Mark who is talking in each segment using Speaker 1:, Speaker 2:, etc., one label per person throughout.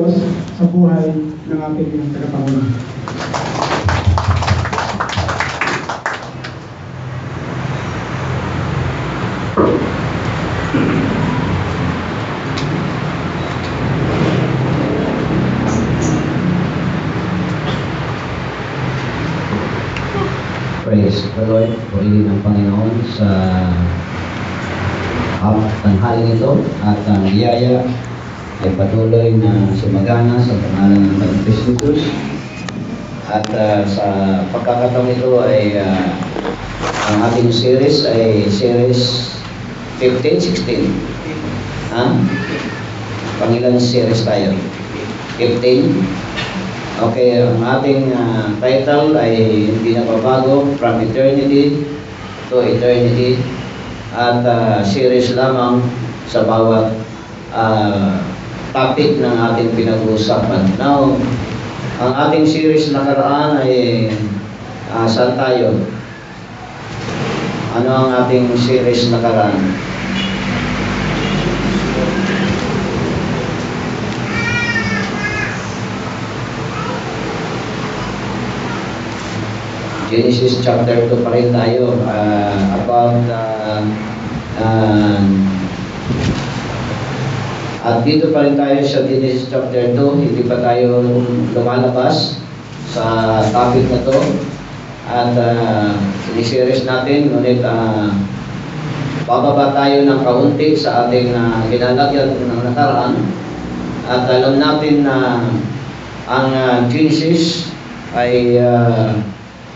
Speaker 1: Diyos sa buhay ng ating tagapanguna.
Speaker 2: Praise the Lord. Purihin ang Panginoon sa tanghaling ito at ang biyaya ay patuloy na sumagana sa pangalan ng Panginoon Jesus. At sa pagkakataong ito ay ang ating series ay series 15, 16. Pangilan series tayo? 15. Okay, ang ating title ay hindi na babago, From Eternity to Eternity. At series lamang sa bawat topic ng ating pinag-uusapan. Now, ang ating series nakaraan ay saan tayo? Ano ang ating series nakaraan? Genesis chapter 2 pa rin tayo about at dito pa rin tayo sa Genesis chapter 2, hindi pa tayo lumalabas sa topic na to at siniseries natin, ngunit bababa tayo ng kaunti sa ating ginalagyan ng nakaraan at alam natin na ang Genesis ay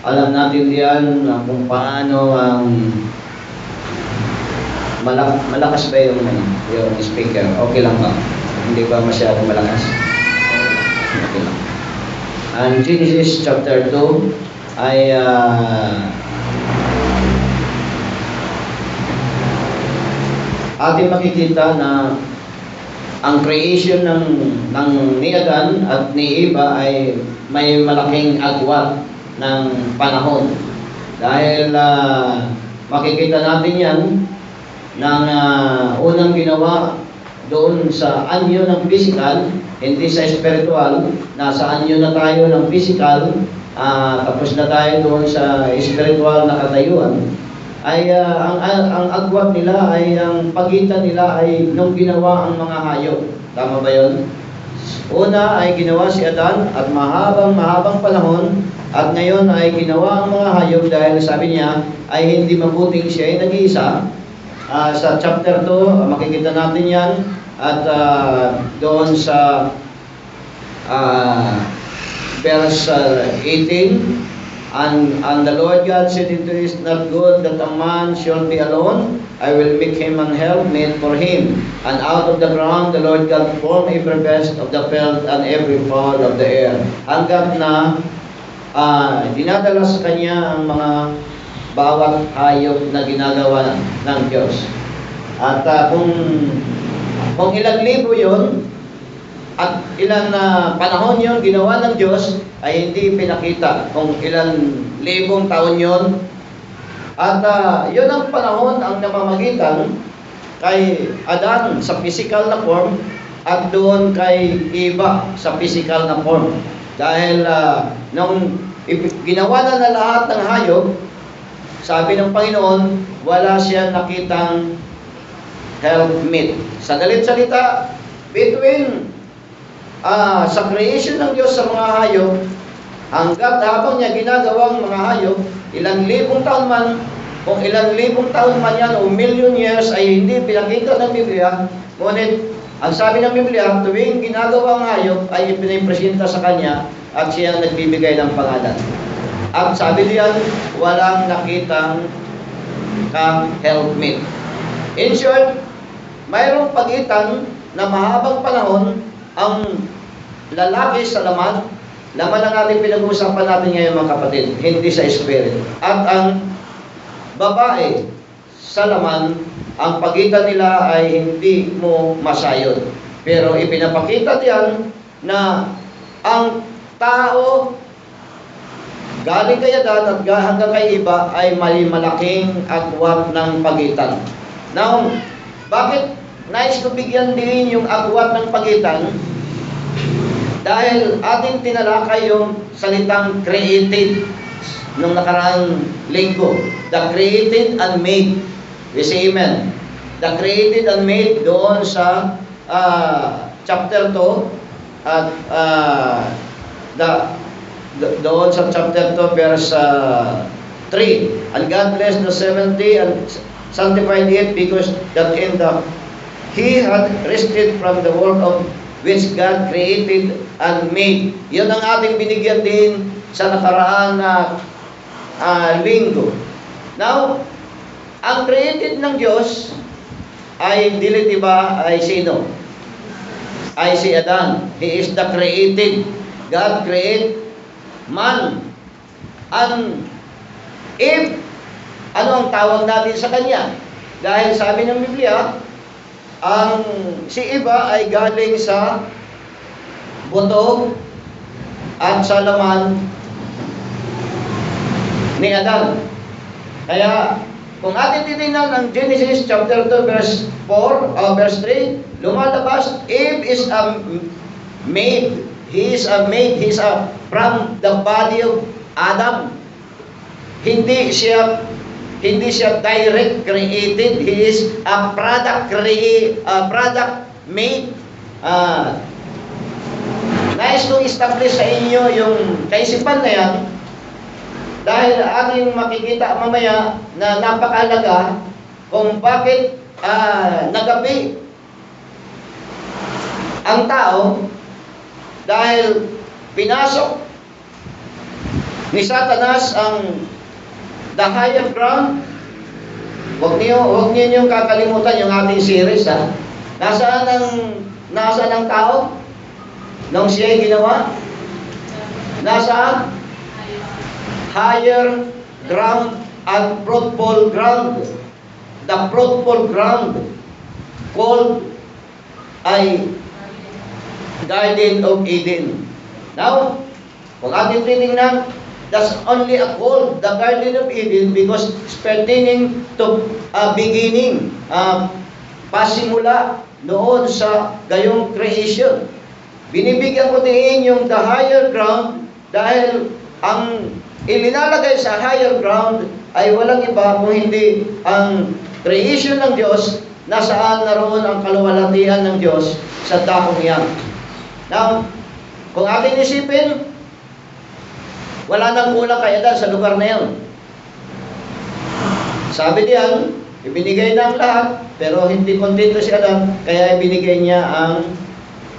Speaker 2: alam natin diyan kung paano ang malakas ba yung speaker? Okay lang ba? Hindi ba masyadong malakas? Okay lang. Ang Genesis chapter 2 ay ating makikita na ang creation ng ni Adan at ni Eva ay may malaking agwat ng panahon. Dahil makikita natin yan ng unang ginawa doon sa anyo ng physical, hindi sa spiritual. Nasa anyo na tayo ng physical, tapos na tayo doon sa spiritual na katayuan. Ay ang agwat nila ay ang pagitan nila ay nung ginawa ang mga hayop. Tama ba yun? Una ay ginawa si Adan at mahabang panahon at ngayon ay ginawa ang mga hayop dahil sabi niya ay hindi mabuting siya ay nag-iisa. Sa chapter 2 makikita natin yan at doon sa verse 18 and the Lord God said, "It is not good that a man should be alone. I will make him an helpmate for him. And out of the ground the Lord God formed every beast of the field and every fowl of the air." Hanggat na dinadala sa kanya ang mga bawat hayop na ginagawa ng Diyos. At kung ilang libo yun at ilang panahon yun ginawa ng Diyos ay hindi pinakita kung ilang libong taon yun. At yun ang panahon ang namamagitan kay Adan sa physical na form at doon kay Eva sa physical na form. Dahil nung ginawa na lahat ng hayop, sabi ng Panginoon, wala siyang nakitang helpmeet. Sa dalit salita, between sa creation ng Diyos sa mga hayop, hanggat habang niya ginagawang mga hayop, ilang libong taon man, kung ilang libong taon man yan o million years ay hindi pinakita ng Biblia, ngunit ang sabi ng Biblia, tuwing ginagawa ang hayop ay ipinipresenta sa kanya at siya nagbibigay ng pangalan. At sabi diyan, walang nakitang ka-helpmeet. In short, mayroong pagitan na mahabang panahon ang lalaki sa laman. Laman lang natin pinag-uusapan natin ngayon mga kapatid, hindi sa spirit. At ang babae sa laman, ang pagitan nila ay hindi mo masayod. Pero ipinapakita diyan na ang tao galing kay Adan at hanggang kay Eva ay may malaking agwat ng pagitan. Now, bakit nais ko bigyan din yung agwat ng pagitan? Dahil ating tinalakay yung salitang created nung nakaraang linggo. The created and made. We say amen. The created and made doon sa chapter 2 at doon sa chapter 2 verse 3. And God blessed the 70 and sanctified it because that in the He had rested from the work of which God created and made. Yun ang ating binigyan din sa nakaraang linggo. Now, ang created ng Diyos ay dili diba ay sino? Ay si Adan. He is the created. God create man. And Eve, ano ang tawag natin sa kanya? Dahil sabi ng Biblia, ang si Eva ay galing sa buto at sa laman ni Adan. Kaya kung atin titingnan ang Genesis chapter 2 verse 4 verse 3, lumalabas Eve is a maid. He is a maid. He is from the body of Adam. Hindi siya direct created. He is a product made. Nais kong establish sa inyo yung kaisipan na yan dahil ating makikita mamaya na napakahalaga kung bakit nagabi ang tao dahil pinasok ni Satanas ang the higher ground. Huwag niyo kakalimutan yung ating series, ha. Nasaan ang tao nung siya ay ginawa? Nasa higher ground and fruitful ground. The fruitful ground called ay Garden of Eden. Now, kung ating titingnan, that's only a called the Garden of Eden because it's pertaining to beginning, pasimula noon sa gayong creation. Binibigyan ko din yung the higher ground dahil ang ilinalagay sa higher ground ay walang iba kung hindi ang creation ng Diyos na saan naroon ang kaluwalhatian ng Diyos sa taong yan. Now, kung ating isipin, wala nang kulang kay Adan sa lugar na yun. Sabi diyan, ibinigay na ang lahat, pero hindi kontento si Adan, kaya ibinigay niya ang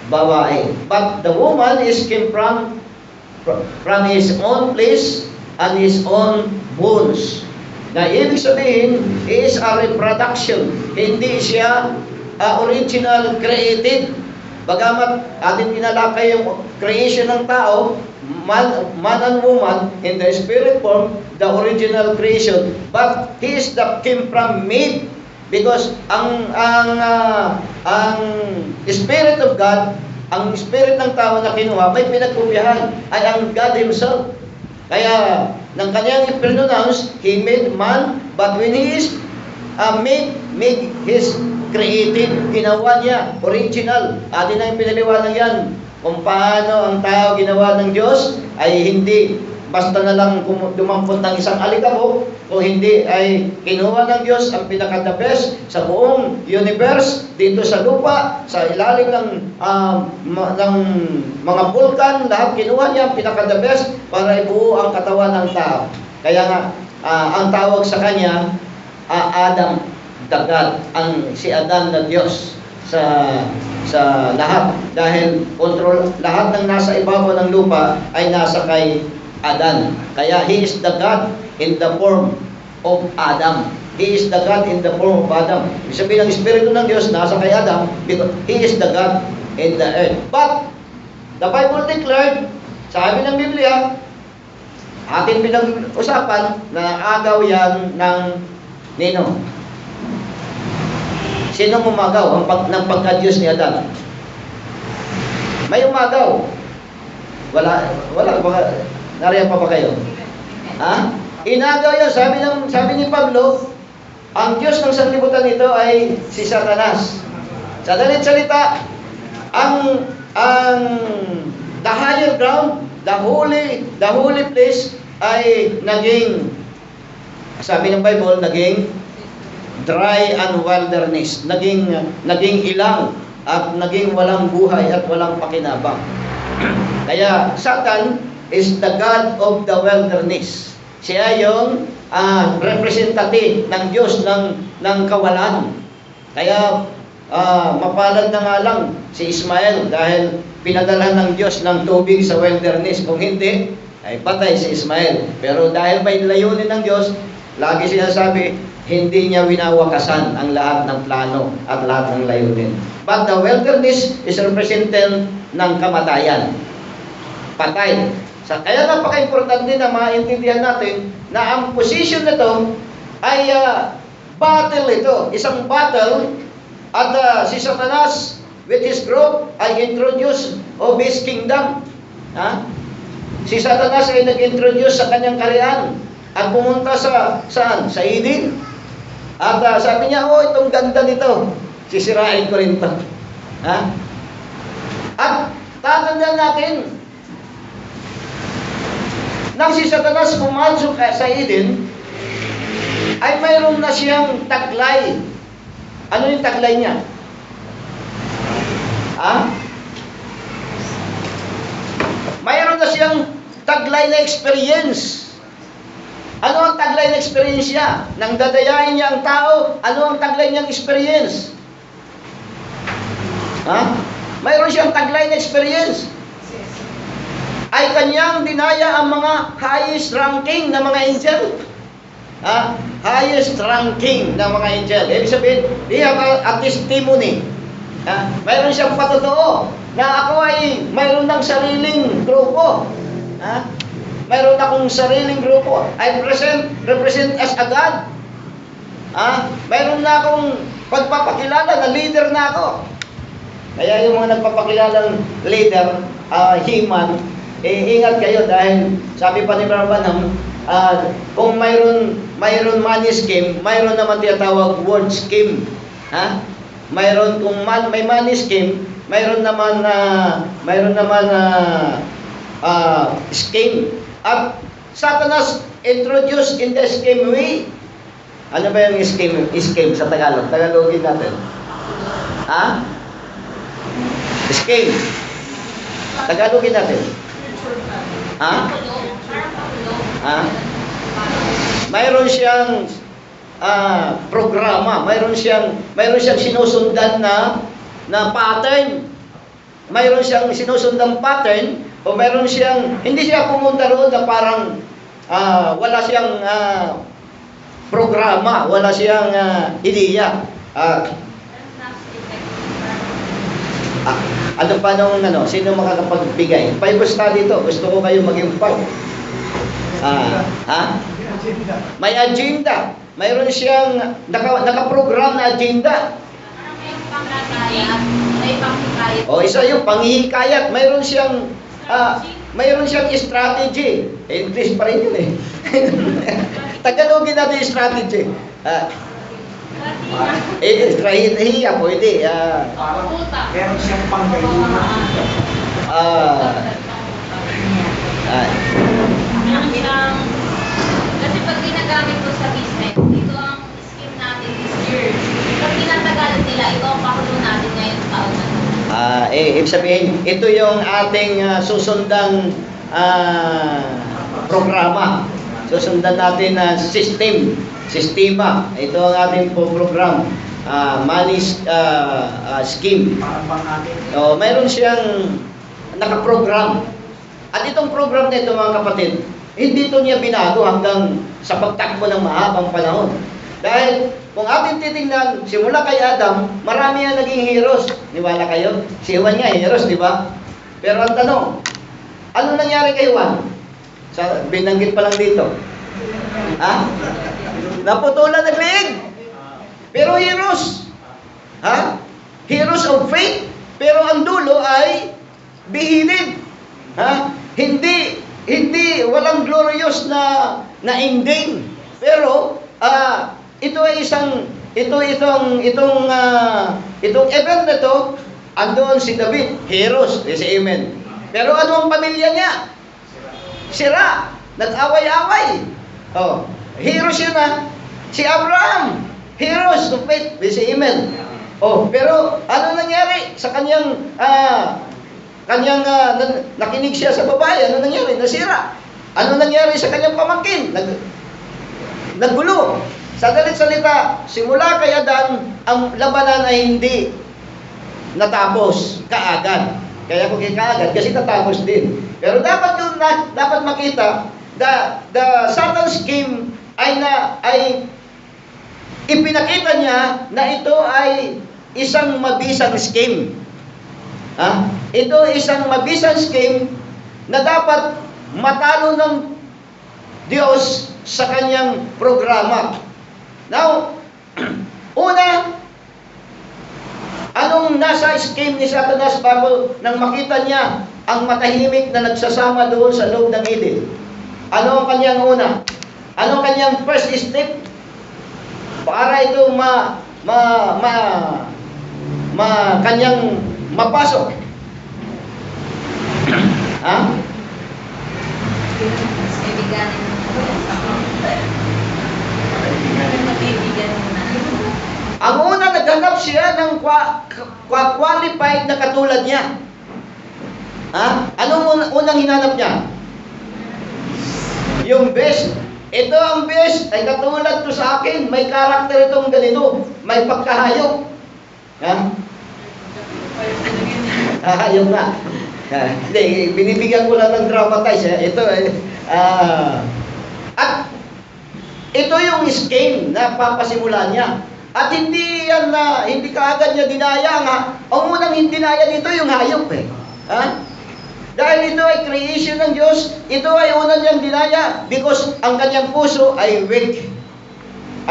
Speaker 2: babae. But the woman came from his own place and his own bones. Na ibig sabihin, is a reproduction. Hindi siya original created. Bagamat ating tinalakay yung creation ng tao, man and woman in the spirit form, the original creation, but he is the came from made because ang spirit of God, ang spirit ng tao na kinuha, may pinagkupihan ay ang God Himself. Kaya ng kanyang i-pronounce, He made man, but when He is made His created, ginawa niya, original. Atin ang pinaliwanag yan. Kung paano ang tao ginawa ng Diyos, ay hindi basta na lang dumampot ng isang alikabok, kung hindi ay kinuha ng Diyos ang pinaka-the best sa buong universe, dito sa lupa, sa ilalim ng mga vulkan, lahat kinuha niya ang pinaka-the best para ibuo ang katawan ng tao. Kaya nga, ang tawag sa kanya, Adam, the God, si Adan na Diyos sa lahat. Dahil control, lahat ng nasa ibabaw ng lupa ay nasa kay Adan. Kaya He is the God in the form of Adam. He is the God in the form of Adam. Ibig sabihin ng Espiritu ng Diyos nasa kay Adam because He is the God in the earth. But, the Bible declared, sabi ng Biblia, ating pinag-usapan na agaw yan ng nino. Sino umagaw ng pagka-Diyos ni Adan? May umagaw. Wala, nariyan pa ba kayo? Ha? Inagaw yun. Sabi ni Pablo, ang Diyos ng sanlibutan nito ay si Satanas. Sa dalit salita, ang the higher ground, the holy place ay naging, sabi ng Bible, naging dry and wilderness, naging ilang at naging walang buhay at walang pakinabang. Kaya Satan is the God of the wilderness. Siya yung representative ng Diyos ng kawalan. Kaya mapalad na nga lang si Ismael dahil pinadala ng Diyos ng tubig sa wilderness. Kung hindi, ay patay si Ismael. Pero dahil may layunin ng Diyos, lagi sinasabi, hindi niya winawakasan ang lahat ng plano at lahat ng layunin. But the wilderness is represented ng kamatayan. Patay. Kaya napaka-importante na maintindihan natin na ang position nito ay battle ito. Isang battle at si Satanas with his group ay introduce of his kingdom. Si Satanas ay nag-introduce sa kanyang kaharian at pumunta saan? Sa Eden. At sabi niya, itong ganda nito. Sisirain ko rin ito. At tatandaan natin, nang si Satanas pumasok sa Eden, ay mayroon na siyang taglay. Ano yung taglay niya? Mayroon na siyang taglay na experience. Ano ang taglay na experience niya? Nang dadayain niya ang tao, ano ang taglay niyang experience? Mayroon siyang taglay na experience. Ay kanyang dinaya ang mga highest ranking na mga angel. Highest ranking na mga angel. Ibig sabihin, they have a testimony. Mayroon siyang patotoo na ako ay mayroon ng sariling grupo. Mayroon akong sariling grupo. I represent as a God. Mayroon na akong pagpapakilala na leader na ako. Kaya yung mga nagpapakilalang leader, He-Man, ingat kayo dahil sabi pa ni Branham, kung mayroon money scheme, mayroon naman tinatawag word scheme. Mayroon kung may money scheme, mayroon naman scheme. At Satanas introduced in the scheme way. Ano ba yung scheme sa Tagalog? Tagalogin natin. Scheme. Tagalogin natin. Mayroon siyang programa, mayroon siyang sinusundan na pattern. Mayroon siyang sinusundan pattern o mayroon siyang hindi siya pumunta roon na parang wala siyang programa, wala siyang ideya. Ano pa nung sino makakapagbigay? Bible study to. Gusto ko kayo maging part. May agenda. Mayroon siyang nakaprogram na agenda. Isa yung panghihikayat. Mayroon siyang strategy. English pa rin yun eh. Tagalogin natin yung strategy. Strategiya, pwede.
Speaker 1: Meron siyang panggayunan.
Speaker 3: Kasi pag ginagamit ko sa business, ito ang scheme natin this year. Pag tinatagalan nila, ito ang pakulo natin ngayong taon na ito.
Speaker 2: Ibig sabihin, ito yung ating susundang programa. Susundan natin na sistema. Ito ang ating program. Money scheme. Mayroon siyang nakaprogram. At itong program na ito, mga kapatid, hindi ito niya binago hanggang sa pagtakbo ng mahabang panahon. Dahil kung ating titingnan, simula kay Adam, marami ang naging heroes. Niwala kayo? Si Juan nga, heroes, di ba? Pero ang tanong, ano nangyari kay Juan? Binanggit pa lang dito. Naputulan ng leeg. Pero heroes. Heroes of faith. Pero ang dulo ay beheaded. Hindi walang glorious na ending. Pero itong event na to, andoon si David, heroes, say amen. Pero ano ang pamilya niya? Sira. Nag-away-away. Oh, heroes yun ha. Si Abraham, heroes of faith. Si Amen. Oh, pero ano nangyari sa kanyang nakinig siya sa babae? Ano nangyari? Nasira. Ano nangyari sa kanyang pamangkin? Naggulo. Sa dalit salita, simula kay Adan, ang labanan ay hindi natapos kaagad. Kaya kung kaagad, kasi natapos din. Pero dapat yung dapat makita, the Satan's scheme ay ipinakita niya na ito ay isang mabisang scheme. Ito isang mabisang scheme na dapat matalo ng Diyos sa kanyang programa. Now, una, anong nasa scheme ni Satanas bago nang makita niya ang matahimik na nagsasama doon sa loob ng Eden? Ano ang kanyang una? Ano ang kanyang first step? Para ito kanyang mapasok. Ang una, naghanap siya ng qualified na katulad niya. Anong unang hinanap niya? Yung best. Ito ang best, ay katulad to sa akin. May karakter itong ganito. May pagkahayop. Hayop na. Hindi, binibigyan ko lang ng dramatize. Ito at ito yung scheme na papasimulan niya. At hindi yan hindi kaagad niya dinaya nga. Ang unang dinaya dito yung hayop Dahil ito ay creation ng Diyos, ito ay unang niyang dinaya because ang kanyang puso ay weak.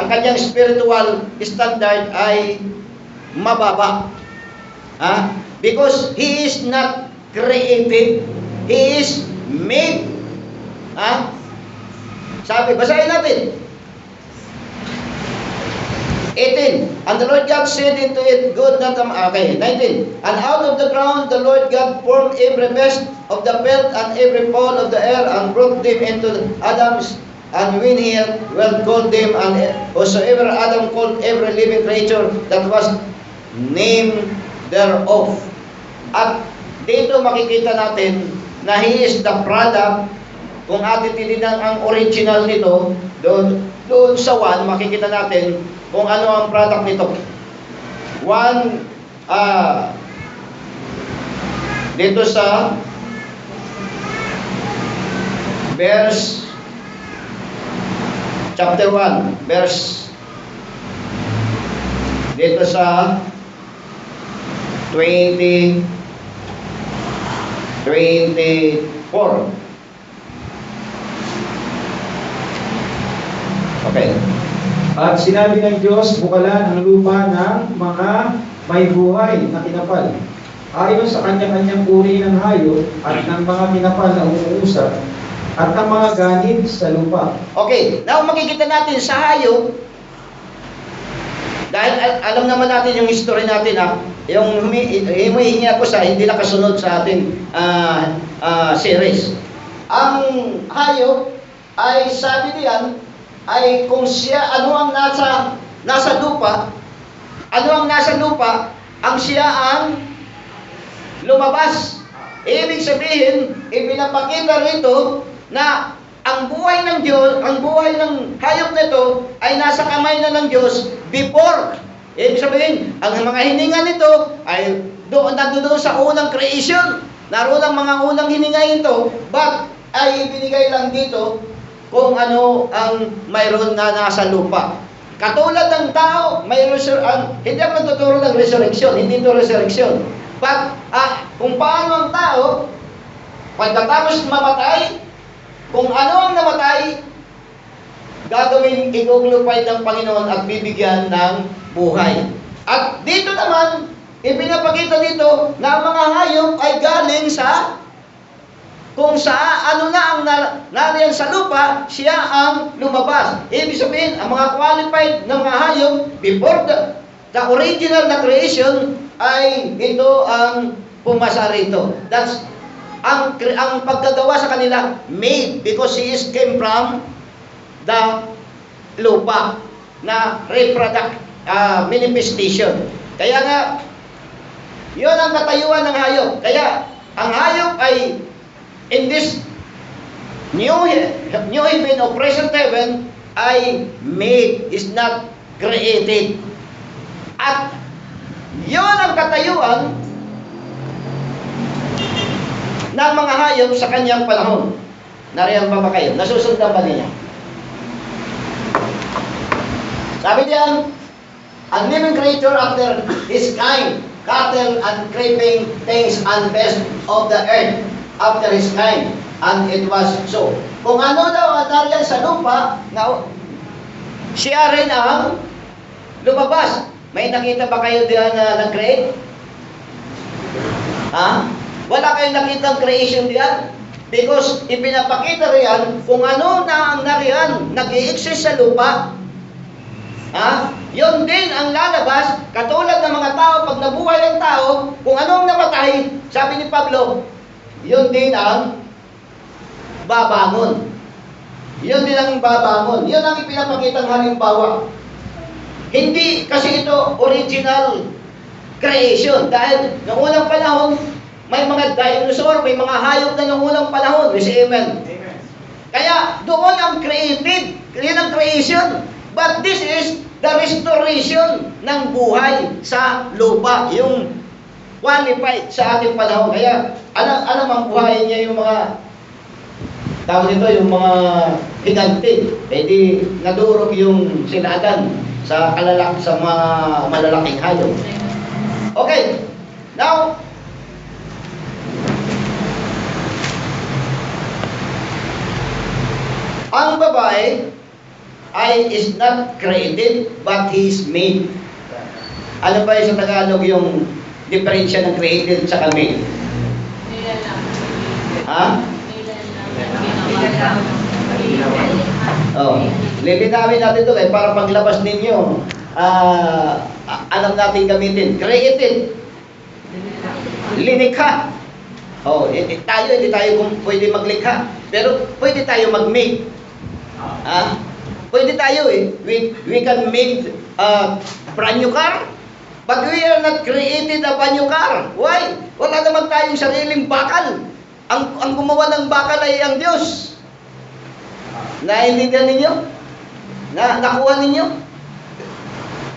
Speaker 2: Ang kanyang spiritual standard ay mababa. Because he is not created, he is made. Sabi, basahin natin. 18. And the Lord God said into it, good not okay. 19. And out of the ground the Lord God formed every beast of the field and every fowl of the air and brought them into Adam's. And when he had well called them, and whatsoever Adam called every living creature that was named thereof. At dito makikita natin na he is the product. Kung atin tininan ang original nito, doon sa 1, makikita natin kung ano ang product nito. 1, dito sa verse, chapter 1, verse, dito sa 24. Okay.
Speaker 1: At sinabi ng Diyos, bukalan ang lupa ng mga may buhay na kinapal, ayon sa kanya-kanyang uri ng hayop at ng mga kinapal na umuusap at ng mga ganid sa lupa.
Speaker 2: Okay, now makikita natin sa hayop, dahil alam naman natin yung history natin yung humihingi ako sa hindi nakasunod sa ating series. Ang hayop ay sabi diyan, ay kung siya, ano ang nasa lupa, ang siya ang lumabas. Ibig sabihin, ipinapakita rito na ang buhay ng Diyos, ang buhay ng hayop nito ay nasa kamay na ng Diyos before. Ibig sabihin, ang mga hininga nito ay nandoon sa unang creation. Naroon ang mga unang hininga ito, but ay ibinigay lang dito kung ano ang mayroon na nasa lupa. Katulad ng tao, hindi ako nagtuturo ng resurrection, hindi ito resurrection. But, kung paano ang tao, pagkatapos mamatay, kung ano ang namatay, gagawin i-glorify ng Panginoon at bibigyan ng buhay. At dito naman, ipinapakita dito na ang mga hayop ay galing sa kung ano na ang nariyan sa lupa, siya ang lumabas. Ibig sabihin, ang mga qualified na mga hayop, before the original na creation, ay ito ang pumasa rito. ang pagkagawa sa kanila, made, because he is came from the lupa na manifestation. Kaya nga, yun ang katayuan ng hayop. Kaya, ang hayop ay, in this new heaven or present heaven, ay made, is not created. At, yun ang katayuan ng mga hayop sa kanyang panahon. Nariyan pa ba kayo? Nasusundan ba niya? Sabi diyan, a living creature after his kind, cattle and creeping things and beasts of the earth after his kind. And it was so. Kung ano daw ang nariyan sa lupa, na siya rin ang lumabas. May nakita ba kayo diyan na nag-create? Ha? Wala kayong nakitang creation diyan? Because ipinapakita riyan kung ano na ang nariyan nag-i-exist sa lupa. Ha? Yun din ang lalabas, katulad ng mga tao, pag nabuhay ang tao, kung anong namatay, sabi ni Pablo, yun din ang babangon. Yun din ang babangon. Yun ang ipinapakitang halimbawa. Hindi kasi ito original creation. Dahil noong unang panahon, may mga dinosaur, may mga hayop na noong unang panahon. We say amen.
Speaker 1: Amen.
Speaker 2: Kaya doon ang created. Yan ang creation. But this is the restoration ng buhay sa lupa. Yung qualified sa ating panahon. Kaya alam ang buhay niya yung mga tawag nito, yung mga higanti. Eh di nadurog yung sila Adan sa mga malalaking hayop. Okay. Now, ang babae ay is not created, but he is made. Ano ba yung sa Tagalog yung diferensya ng created sa made? Ha? Oh, lilinawin natin ito para paglabas ninyo, alam natin gamitin. Created. Linikha. Oh, hindi tayo pwede maglikha, pero pwede tayo mag-make. Pwede tayo we can make a brand new car, but we are not created a brand new car. Why? Wala naman tayong sariling bakal. Ang gumawa ng bakal ay ang Diyos. Naintindihan ninyo? Nakuha ninyo?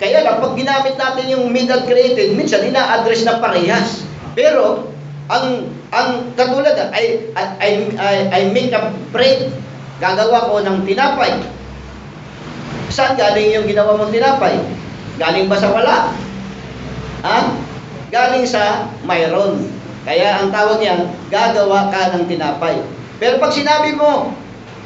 Speaker 2: Kaya lang, pag ginamit natin yung middle created, minsan ina-address na parehas. Pero, ang katulad, I make a bread, gagawa ko ng tinapay. Saan galing yung ginawa mong tinapay? Galing ba sa wala? Galing sa mayroon. Kaya ang tawag niya, gagawa ka ng tinapay. Pero pag sinabi mo,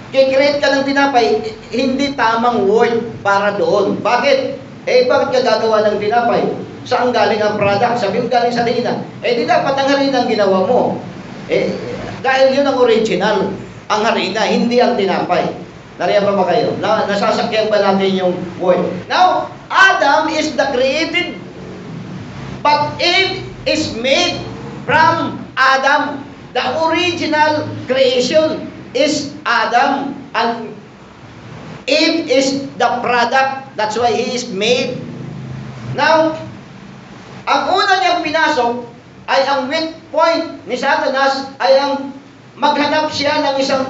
Speaker 2: kikreate ka ng tinapay, hindi tamang word para doon. Bakit? Bakit ka gagawa ng tinapay? Saan galing ang product? Sabi mo galing sa harina. Di dapat ang harina ang ginawa mo. Dahil yun ang original. Ang harina, hindi ang tinapay. Nariyan pa ba kayo? Nasasakyan ba natin yung word? Now, Adam is the created, but Eve is made from Adam. The original creation is Adam, and Eve is the product. That's why he is made. Now, ang una niyang pinasok ay ang weak point ni Satanas ay ang maghanap siya ng isang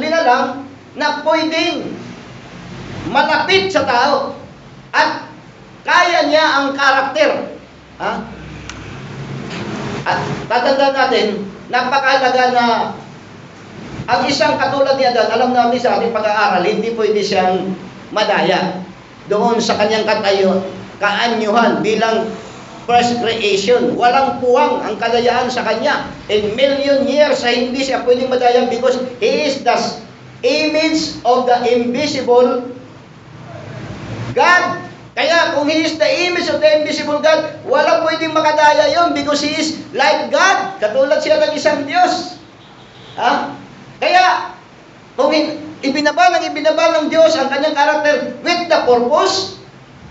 Speaker 2: linalang na pwedeng malapit sa tao at kaya niya ang karakter. At tatandaan natin, napakahalaga na ang isang katulad ni Adan, alam natin sa ating pag-aaral, hindi pwede siyang madaya doon sa kanyang kaanyuhan bilang first creation. Walang puwang ang kadayaan sa kanya. In million years ay hindi siya pwedeng madaya because he is the image of the invisible God. Kaya kung he is the image of the invisible God, walang pwedeng makadaya yon because he is like God. Katulad siya ng isang Diyos. Kaya, kung ibinaba ng Diyos ang kanyang karakter with the purpose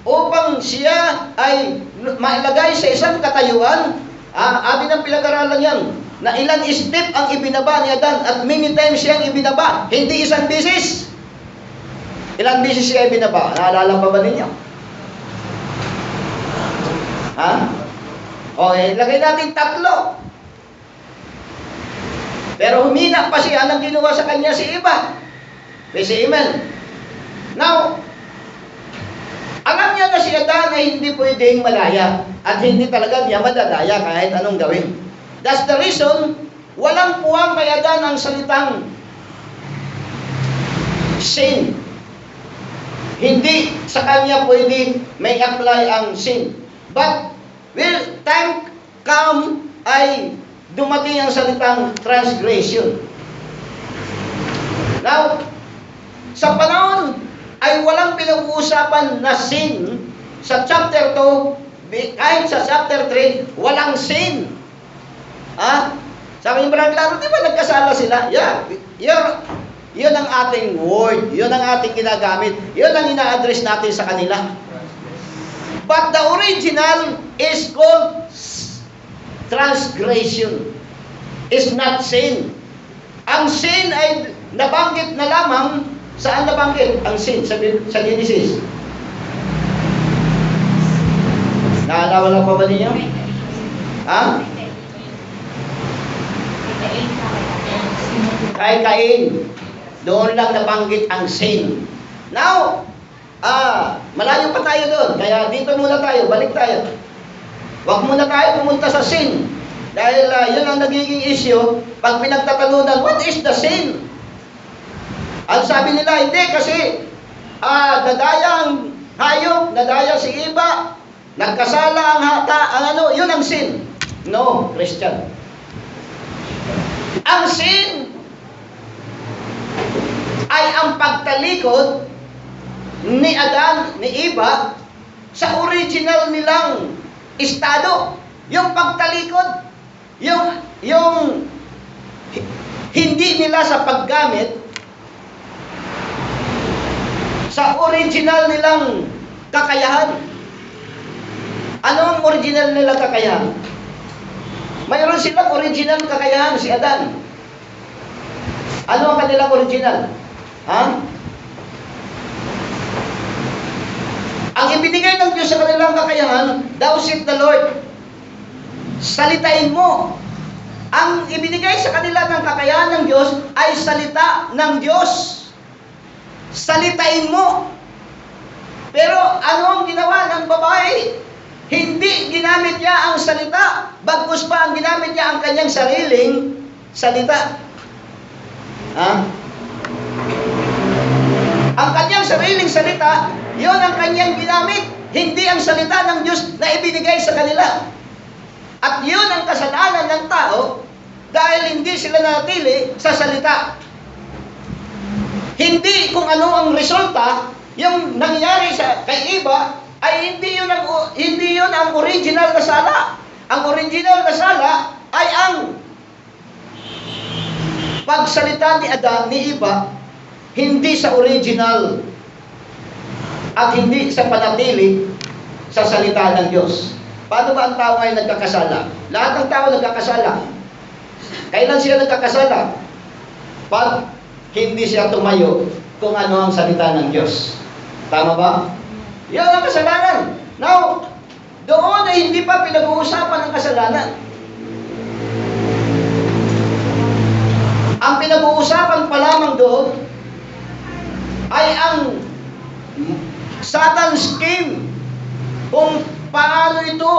Speaker 2: upang siya ay mailagay sa isang katayuan, amin ang pinag-aralan yan. na ilan step ang ibinaba ni Adan at many times siyang ibinaba. Hindi isang beses. Ilang beses siya ibinaba? Naalala pa ba ninyo? Ha? O, ilagay natin 3. Pero humina pa siya nang ginawa sa kanya si Eva. Kasi amen. Now, alam niya na si Adan ay hindi pwedeng malaya at hindi talaga niya madadaya kahit anong gawin. That's the reason, walang puwang kay Adan ang salitang sin. Hindi sa kanya pwede may apply ang sin. But, will time come ay dumating ang salitang transgression. Now, sa panahon ay walang pinag-uusapan na sin. Sa chapter 2, kahit sa chapter 3, walang sin. Sabi ni Brother Claro, di ba nagkasala sila? Yeah. Yun ang ating word. Yun ang ating ginagamit. Yun ang ina-address natin sa kanila. But the original is called transgression. Is not sin. Ang sin ay nabanggit na lamang. Saan nabanggit ang sin? Sa Genesis. Naalala pa ba ninyo? Ha? Kay Cain. Doon lang nabanggit ang sin. Now, malayo pa tayo doon. Kaya dito muna tayo, balik tayo. Huwag muna tayo pumunta sa sin. Dahil yun ang nagiging issue. Pag pinagtatalunan, what is the sin? Ang sabi nila, hindi kasi nadaya ang hayop, nadaya si Eva, nagkasala ang yun ang sin. No, Christian. Ang sin ay ang pagtalikod ni Adan, ni Eva, sa original nilang estado. Yung pagtalikod, yung hindi nila sa paggamit sa original nilang kakayahan. Ano ang original nilang kakayahan? Mayroon silang original kakayahan, si Adan. Ano ang kanilang original? Ang ibinigay ng Diyos sa kanilang kakayahan, thou said the Lord, salitain mo. Ang ibinigay sa kanila ng kakayahan ng Diyos ay salita ng Diyos. Salitain mo. Pero ano ang ginawa ng babae? Hindi ginamit niya ang salita, bagkus pa ang ginamit niya ang kanyang sariling salita. Ang kanyang sariling salita, yon ang kanyang ginamit, hindi ang salita ng Diyos na ibinigay sa kanila. At yun ang kasalanan ng tao dahil hindi sila nanatili sa salita. Hindi kung ano ang resulta, yung nangyari kay Eva, ay hindi yun ang original na sala. Ang original na sala ay ang pagsalita ni Adan, ni Eva, hindi sa original at hindi sa panatili sa salita ng Diyos. Paano ba ang tao ngayon nagkakasala? Lahat ng tao nagkakasala. Kailan siya nagkakasala? Pag hindi siya tumayo kung ano ang salita ng Diyos. Tama ba? Yan ang kasalanan. Now, doon ay hindi pa pinag-uusapan ang kasalanan. Ang pinag-uusapan pa lamang doon ay ang Satan's scheme kung paano ito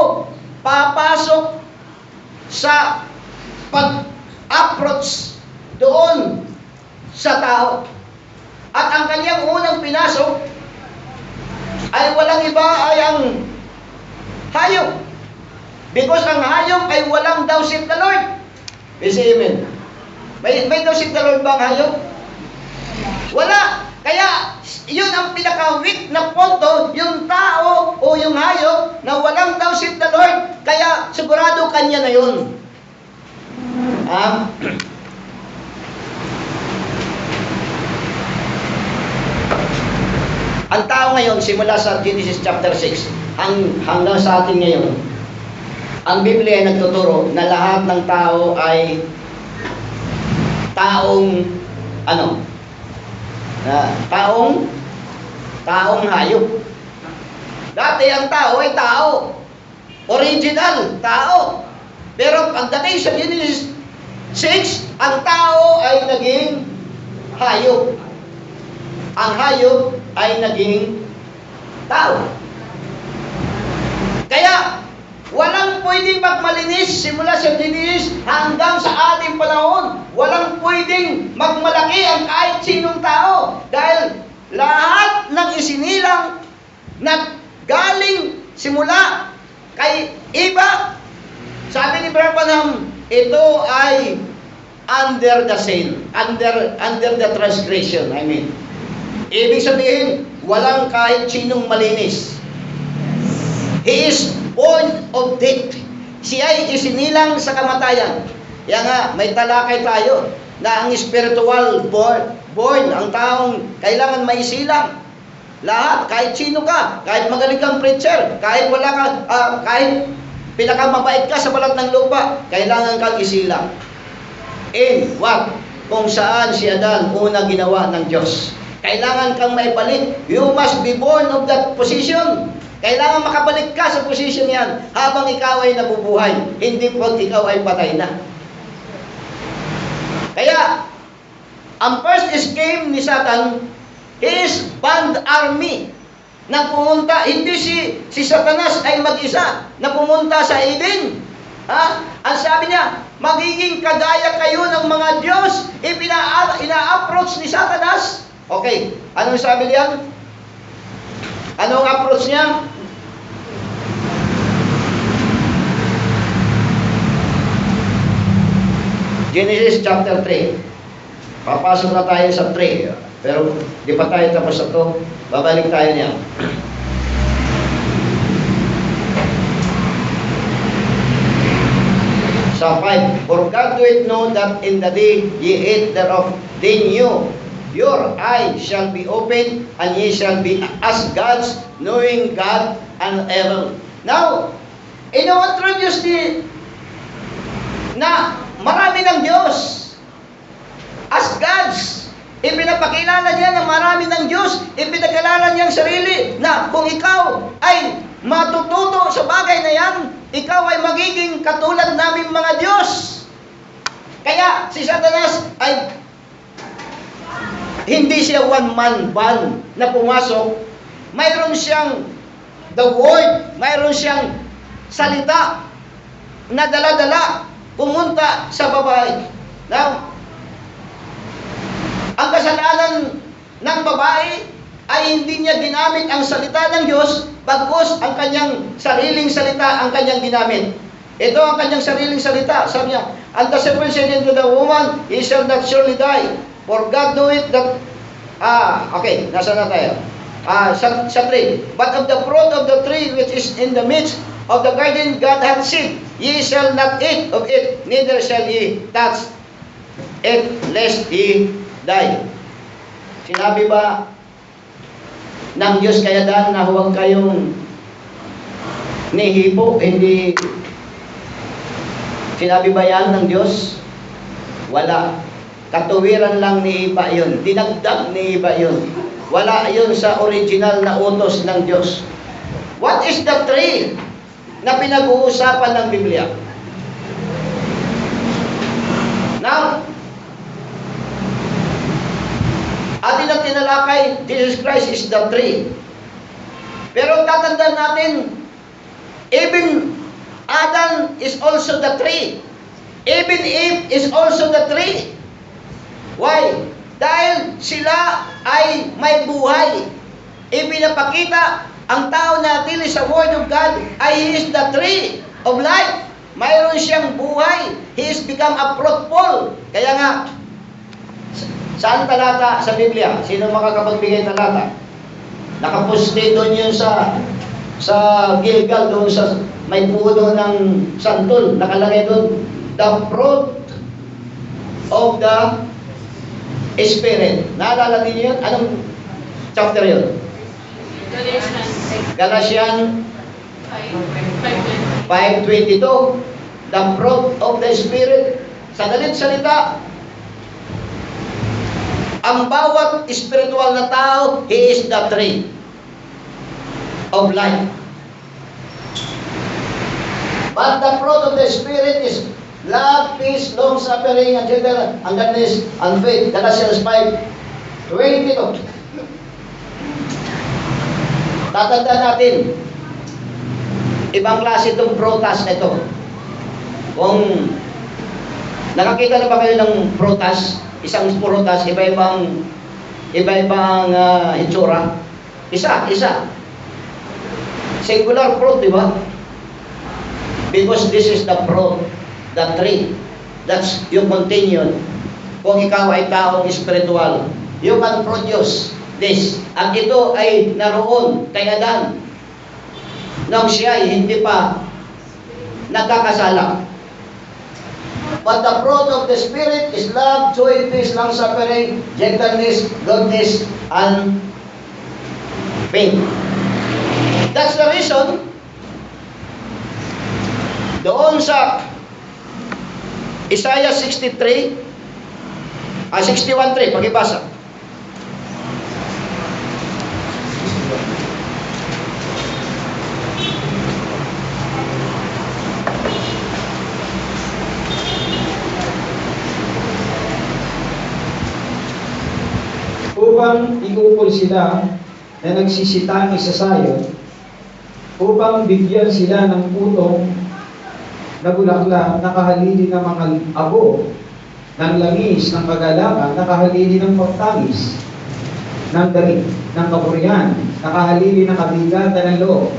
Speaker 2: papasok sa pag-approach doon sa tao. At ang kanyang unang pinasok ay walang iba ay ang hayop. Because ang hayop ay walang thou said the Lord. Say amen. May thou said the Lord ba ang hayop? Wala. Kaya yun ang pinaka-weak na punto, yung tao o yung hayop na walang thou said the Lord. Kaya sigurado kanya na yun. Ang tao ngayon, simula sa Genesis chapter 6, hanggang sa atin ngayon, ang Biblia ay nagtuturo na lahat ng tao ay taong ano? Taong hayop. Dati ang tao ay tao. Original, tao. Pero pagdating sa Genesis 6, ang tao ay naging hayop. Ang hayop ay naging tao. Kaya, walang pwedeng magmalinis simula sa Genesis hanggang sa ating panahon. Walang pwedeng magmalaki ang kahit sinong tao. Dahil lahat ng isinilang na galing simula kay Eva, sabi ni Branham, ito ay under the sin, under the transgression, I mean. Ibig sabihin, walang kahit sinong malinis. He is born of death. Siya ay isinilang sa kamatayan. Kaya nga, may talakay tayo na ang spiritual born, ang taong kailangan maisilang. Lahat, kahit sino ka, kahit magaling kang preacher, kahit wala ka, kahit pinakamabait ka sa balat ng lupa, kailangan kang isilang. In what? Kung saan si Adan una ginawa ng Diyos. Kailangan kang maibalik. You must be born of that position. Kailangan makabalik ka sa position yan habang ikaw ay nabubuhay. Hindi pag ikaw ay patay na. Kaya, ang first scheme ni Satan is band army na pumunta. Hindi si Satanas ay mag-isa na pumunta sa Eden. Ang sabi niya, magiging kagaya kayo ng mga Diyos. Ina-approach ni Satanas. Okay, anong sabi niya? Anong approach niya? Genesis chapter 3. Papasok na tayo sa 3. Pero di pa tayo tapos sa to. Babalik tayo niya. Sa 5. For God doeth know that in the day ye ate thereof, then your eye shall be opened, and ye shall be as gods, knowing God and evil. Now, ino-introduce na marami ng Diyos. As gods, ipinapakilala niya na marami ng Diyos, ipinakilala niya ang sarili na kung ikaw ay matututo sa bagay na yan, ikaw ay magiging katulad naming mga Diyos. Kaya si Satanas ay hindi siya one-man band na pumasok. Mayroon siyang the word, mayroon siyang salita na dala-dala pumunta sa babae. Now, ang kasalanan ng babae ay hindi niya ginamit ang salita ng Diyos, bagkus ang kanyang sariling salita ang kanyang ginamit. Ito ang kanyang sariling salita. Sabi niya, and the serpent said unto the woman, he shall not surely die. For God knoweth that, okay, nasa na tayo? Sa 3. But of the fruit of the tree which is in the midst of the garden, God hath said, ye shall not eat of it, neither shall ye touch it, lest ye die. Sinabi ba ng Diyos kaya Dan na huwag kayong nihipo? Hindi. Sinabi ba yan ng Diyos? Wala. Katuwiran lang ni Eva yun. Dinagdag ni Eva yun. Wala yun sa original na utos ng Diyos. What is the tree na pinag-uusapan ng Biblia? Now, atin ang tinalakay, Jesus Christ is the tree. Pero tatandaan natin, even Adam is also the tree. Even Eve is also the tree. Why? Dahil sila ay may buhay. Ipinapakita ang tao natin sa Word of God ay He is the tree of life. Mayroon siyang buhay. He is become a fruitful. Kaya nga, saan talata sa Biblia? Sino makakapagbigay talata? Nakaposte doon yun sa Gilgal, doon sa may puno ng santol. Nakalagay doon, the fruit of the Spirit. Naalala niyo yun? Anong chapter yun? Galatians 5:22, the fruit of the Spirit. Sa dalit salita, ang bawat spiritual na tao, he is the tree of life. But the fruit of the Spirit is love, peace, long-suffering, and gentleness, and faith. Galatians 5:22. Tatandaan natin, ibang klase itong prutas na ito. Kung nakakita na ba kayo ng prutas, isang prutas, iba-ibang itsura. Isa. Singular fruit, di ba? Because this is the fruit, the tree. That's you continue. Kung ikaw ay taong spiritual, you can produce this. At ito ay naroon kay Adan nang siya ay hindi pa nagkakasala. But the fruit of the Spirit is love, joy, peace, long-suffering, gentleness, goodness, and faith. That's the reason doon sa Isaiah 61:3, pakibasa.
Speaker 1: Upang iukol sila na nagsisitangis sa sayo, upang bigyan sila ng putong na bulaklak, nakahalili ng mga abo, ng langis, ng kagalakan, nakahalili ng pagtangis, ng dalig, ng kapurihan, nakahalili ng kabigatan ng loob,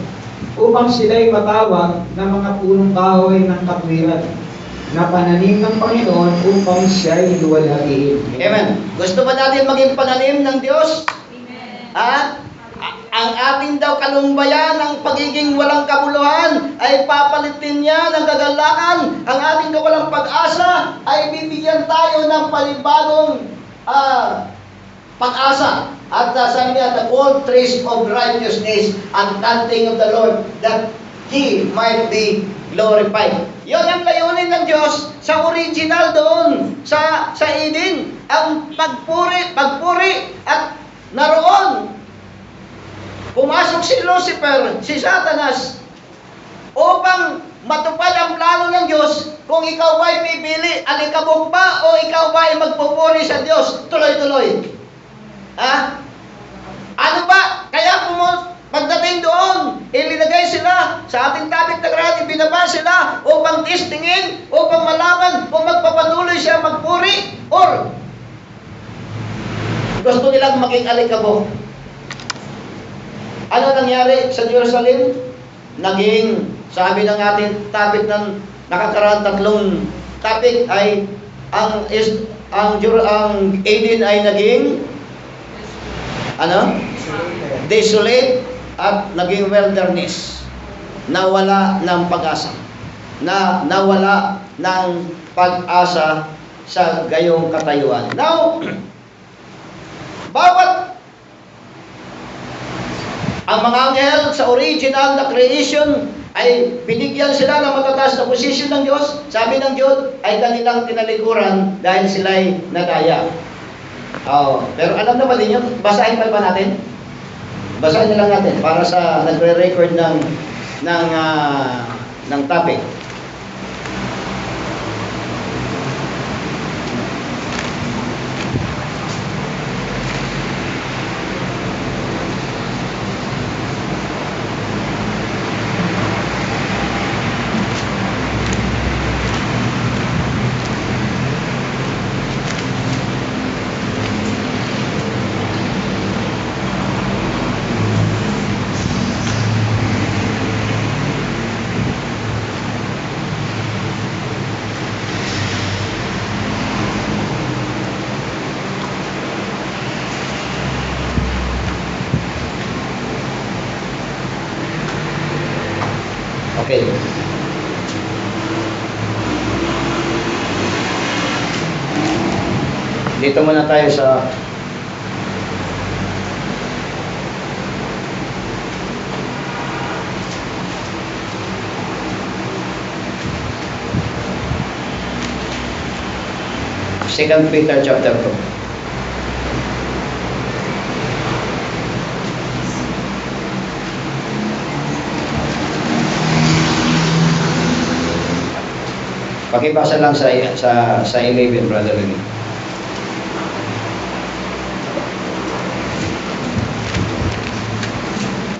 Speaker 1: upang sila'y matawag ng mga punong kahoy ng katwiran, na pananim ng Panginoon upang siya'y luwalhatiin.
Speaker 2: Amen. Gusto ba natin maging pananim ng Diyos?
Speaker 3: Amen.
Speaker 2: At ang ating daw kalumbayan ng pagiging walang kabuluhan ay papalitin niya ng kagalakan. Ang ating kawalang pag-asa ay bibigyan tayo ng panibagong pag-asa. At sabi niya, the old trees of righteousness and planting of the Lord, that He might be glorified. Yon ang layunin ng Diyos sa original doon sa Eden. Ang pagpuri at naroon pumasok si Lucifer, si Satanas, upang matupad ang plano ng Diyos. Kung ikaw ba'y pipili, alikabok ba o ikaw ba'y magpupuri sa Diyos tuloy-tuloy? Ano ba? Kaya pagdating doon, ilinagay sila sa ating topic na grado, binaba sila upang testingin, upang malaman kung magpapatuloy siya magpuri or gusto nilang maging alikabok. Ano nangyari sa Jerusalem? Naging, sabi ng ating topic ng nakakaraan tatlong topic ay ang Eden ay naging desolate at naging wilderness. Nawala ng pag-asa. Nawala ng pag-asa sa gayong katayuan. Now, bawat ang mga anghel sa original na creation ay binigyan sila ng matataas na posisyon ng Diyos. Sabi ng Diyos ay kanilang tinalikuran dahil sila'y nadaya. Pero alam naman ninyo, basahin pa ba natin? Basahin na lang natin para sa nagre-record ng topic. Okay. Dito muna tayo sa 2 Peter chapter 2. Pakibasa lang sa 11, Brother Lenny.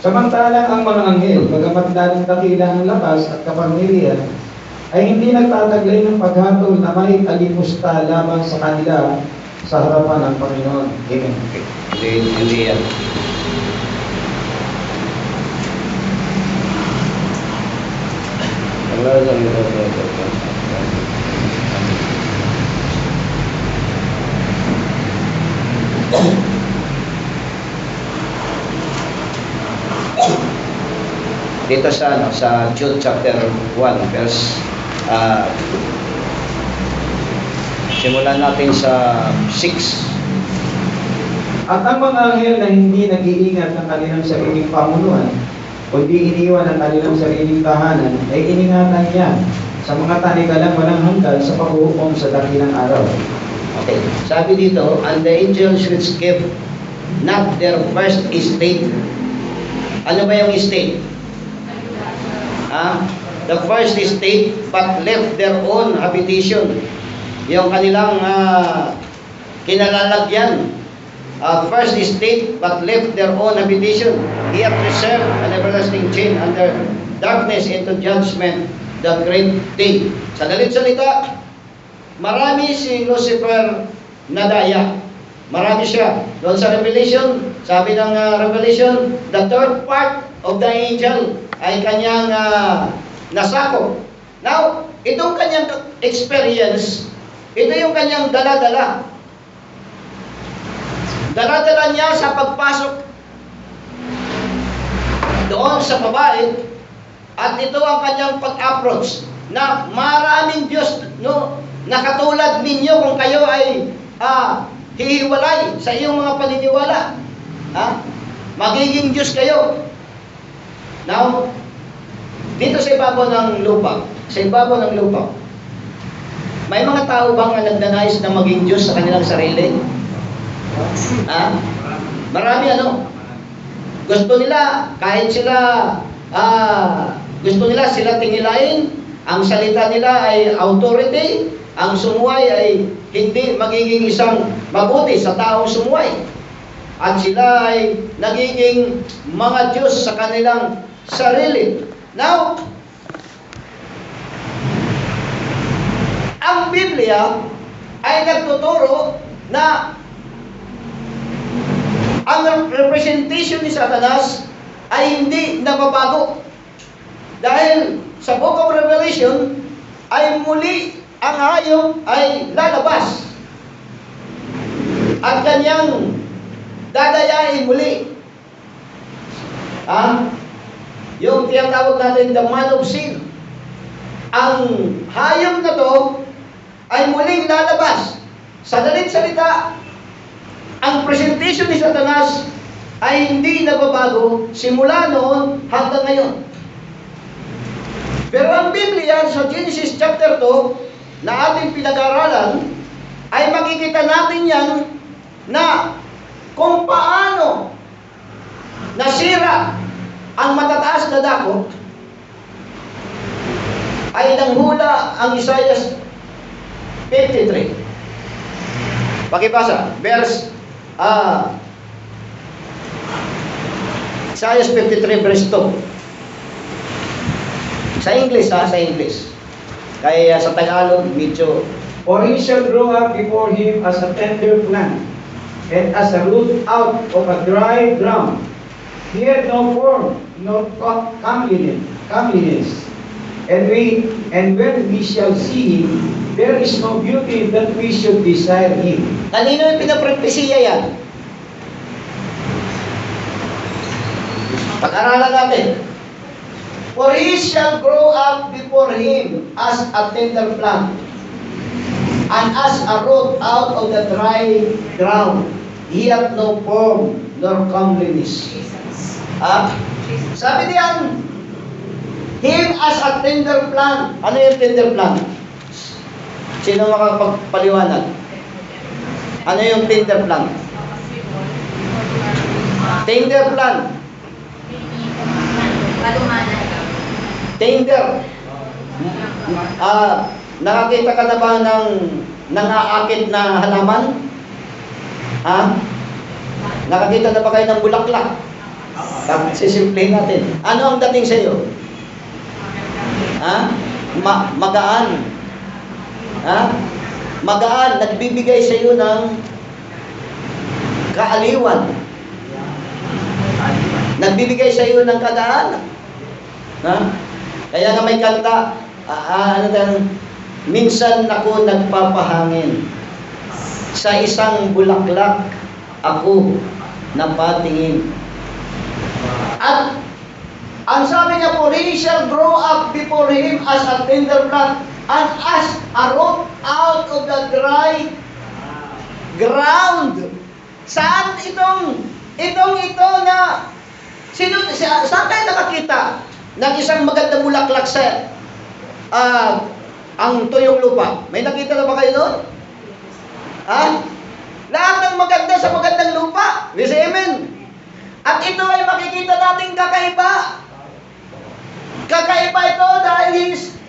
Speaker 1: Samantalang ang mga anghel, bagamat lalong dakila ang lakas at kapangyarihan, ay hindi nagtataglay ng paghatol na may alimusta lamang sa kanila sa harapan ng Panginoon. Amen.
Speaker 2: Hindi yan. Dito sa Jude chapter 1 verse simulan natin sa 6.
Speaker 1: At ang mga anghel na hindi nag-iingat ng kanilang sariling pamunuan, kundi iniwan ang kanilang sariling tahanan, ay iningatan niya sa mga talikalang walang hanggan sa paghuhukom sa dakilang araw.
Speaker 2: Okay. Sabi dito, and the angels which kept not their first estate. Ano ba yung estate? The first estate, but left their own habitation. Yung kanilang kinalalagyan. First estate, but left their own habitation. He hath reserved an everlasting chain under darkness into judgment, the great day. Sa dalit salita, marami si Lucifer na daya. Marami siya. Doon sa Revelation, sabi ng Revelation, the third part of the angel ay kanyang nasako. Now, itong kanyang experience, ito yung kanyang dala-dala. Dala-dala niya sa pagpasok doon sa babae, at ito ang kanyang pag-approach na maraming Diyos, no, na katulad ninyo kung kayo ay hihiwalay sa iyong mga paniniwala. Magiging Diyos kayo. Now, dito sa ibabaw ng lupa, may mga tao bang nagnanais na maging Diyos sa kanilang sarili? Marami gusto nila, kahit sila gusto nila sila tingilain, ang salita nila ay authority, ang sumuway ay hindi magiging isang mabuti sa taong sumuway. At sila ay nagiging mga Diyos sa kanilang sarili. Now, ang Biblia ay nagtuturo na ang representation ni Satanas ay hindi nababago. Dahil sa Book of Revelation ay muli ang hayop ay lalabas at kanyang dadayain muli. Yung tinatawag natin the man of sin. Ang hayop na to ay muling lalabas. Sa dalit salita, ang presentation ni Satanas ay hindi nababago simula noon hanggang ngayon. Pero ang Biblia sa Genesis chapter 2 na ating pinag-aralan ay makikita natin yan na kung paano nasira ang matataas na dako ay nanghula ang Isaiah 53. Pakibasa, verse Isaiah 53 verse 2. Sa English, sa English. Kaya sa Tagalog, medyo...
Speaker 1: For he shall grow up before him as a tender plant, and as a root out of a dry ground. He had no form, nor comeliness. And when we shall see him, there is no beauty that we should desire him.
Speaker 2: Kanino yung pinapropesiya yan? Pag-aralan natin. For he shall grow up before him as a tender plant, and as a root out of the dry ground. He hath no form nor comeliness. Sabi diyan, him as a tender plant. Ano yung tender plant? Sino makapagpaliwanag? Ano yung tender plant? Tender plant.
Speaker 3: Kalumanan.
Speaker 2: Tender. Nakakita ka na ba ng nangaakit na halaman? Ha? Nakakita na ba kayo ng bulaklak? Sisimplihin natin. Ano ang dating sa iyo? Ha? Magaan. Ha? Magaan, nagbibigay sa iyo ng kaaliwan. Nagbibigay sa iyo ng kagaan. Ha? Kaya nga may kanta, minsan ako nagpapahangin. Sa isang bulaklak ako napatingin. At ang sabi niya po, he shall grow up before him as a tender plant and as a root out of the dry ground. Saan ito na saan tayo nakakita ng isang magandang bulaklak sa ang tuyong lupa? May nakita na ba kayo doon? Ha? Lahat ng maganda sa magandang lupa. We say amen. At ito ay makikita nating kakaiba. Kakaiba ito dahil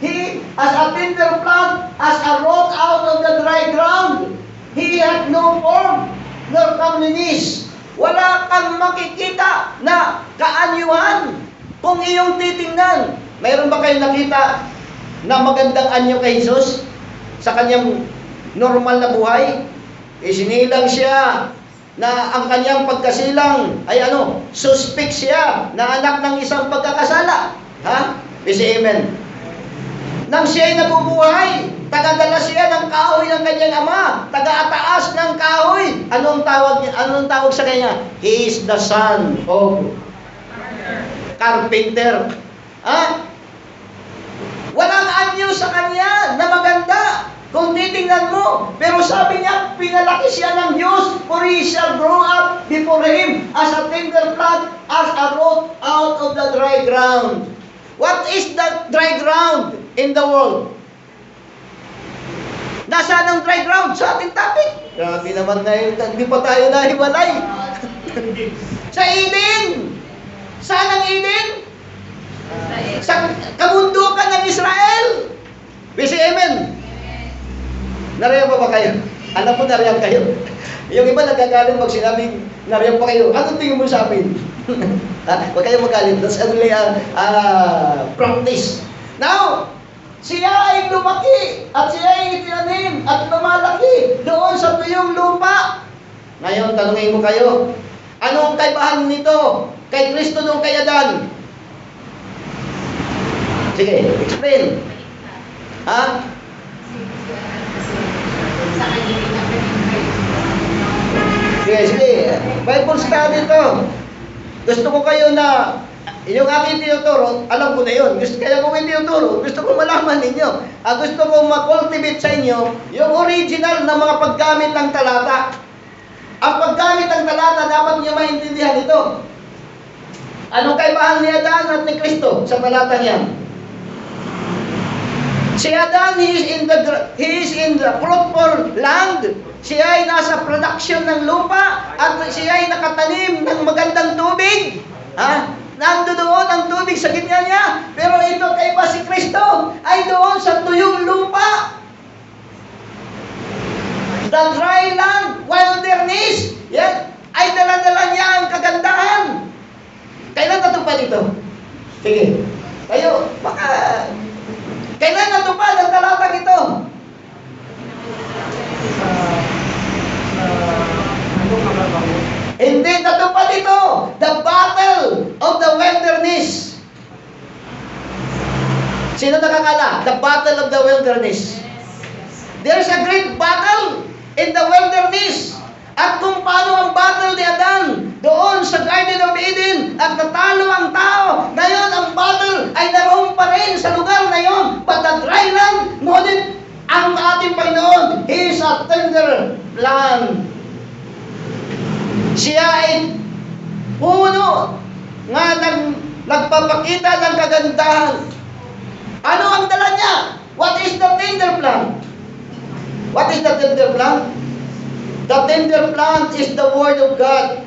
Speaker 2: he as a tender plant, as a root out of the dry ground. He had no form, nor comeliness. Wala kang makikita na kaanyuhan kung iyong titingnan. Mayroon ba kayong nakita na magandang anyo kay Jesus sa kanyang normal na buhay? Isinilang siya na ang kanyang pagkasilang ay suspect siya na anak ng isang pagkakasala. Ha? Say amen. Nang siya'y nabubuhay, tagadala siya ng kahoy ng kanyang ama, taga-ataas ng kahoy. Anong tawag sa kanya? He is the son of carpenter. Ha? Walang anyo sa kanya na maganda kung titingnan mo. Pero sabi niya, pinalaki siya ng Diyos, for he shall grow up before him as a tender plant, as a root out of the dry ground. What is the dry ground in the world? Nasaan ang dry ground sa ating topic? Grabe naman ngayon, hindi pa tayo nahiwalay. Sa Eden. Saan ang Eden? Sa kabundukan ng Israel. We say amen. Nariyan pa ba kayo? Alam mo, nariyan kayo. Yung iba nagkagalit pag sinabing, nariyan pa kayo. Anong tingin mo sa amin? Huwag kayo magalit. That's only practice. Now, siya ay lumaki at siya ay itinanim at lumalaki doon sa tuyong lupa. Ngayon, tanungin mo kayo, anong kaibahan nito kay Kristo nung kay Adan? Sige, explain. Ha? Sige. Bible study to. Gusto ko kayo na, yung aking tinuturo, alam ko na yun. Kaya kung hindi tinuturo, gusto ko malaman ninyo. Gusto ko ma-cultivate sa inyo yung original na mga paggamit ng talata. Ang paggamit ng talata, dapat niyo maintindihan ito. Anong kaibahan ni Adan at ni Kristo sa talatang yan? Si Adan, he is in the fruitful land. Siya ay nasa production ng lupa at siya ay nakatanim ng magandang tubig. Ha? Nando doon ang tubig sa gitna niya. Pero ito kaiba si Kristo ay doon sa tuyong lupa. The dry land, wilderness. Yan, ay dala-dala niya ang kagandahan. Kailan natupad ito? Sige, kayo, baka kailan natupad ang talatang ito? Hindi natupad ito. The battle of the wilderness. Sino nakakala? The battle of the wilderness. There's a great battle in the wilderness. At kung paano ang battle ni Adan doon sa Garden of Eden at natalo ang tao, ngayon ang battle ay naroon pa rin sa lugar na yon. But the dry land, ngunit ang ating Panginoon, He is a tender land. Siya ay puno nga nagpapakita ng kagandahan. Ano ang dala niya? What is the tender plant? What is the tender plant? The tender plant is the Word of God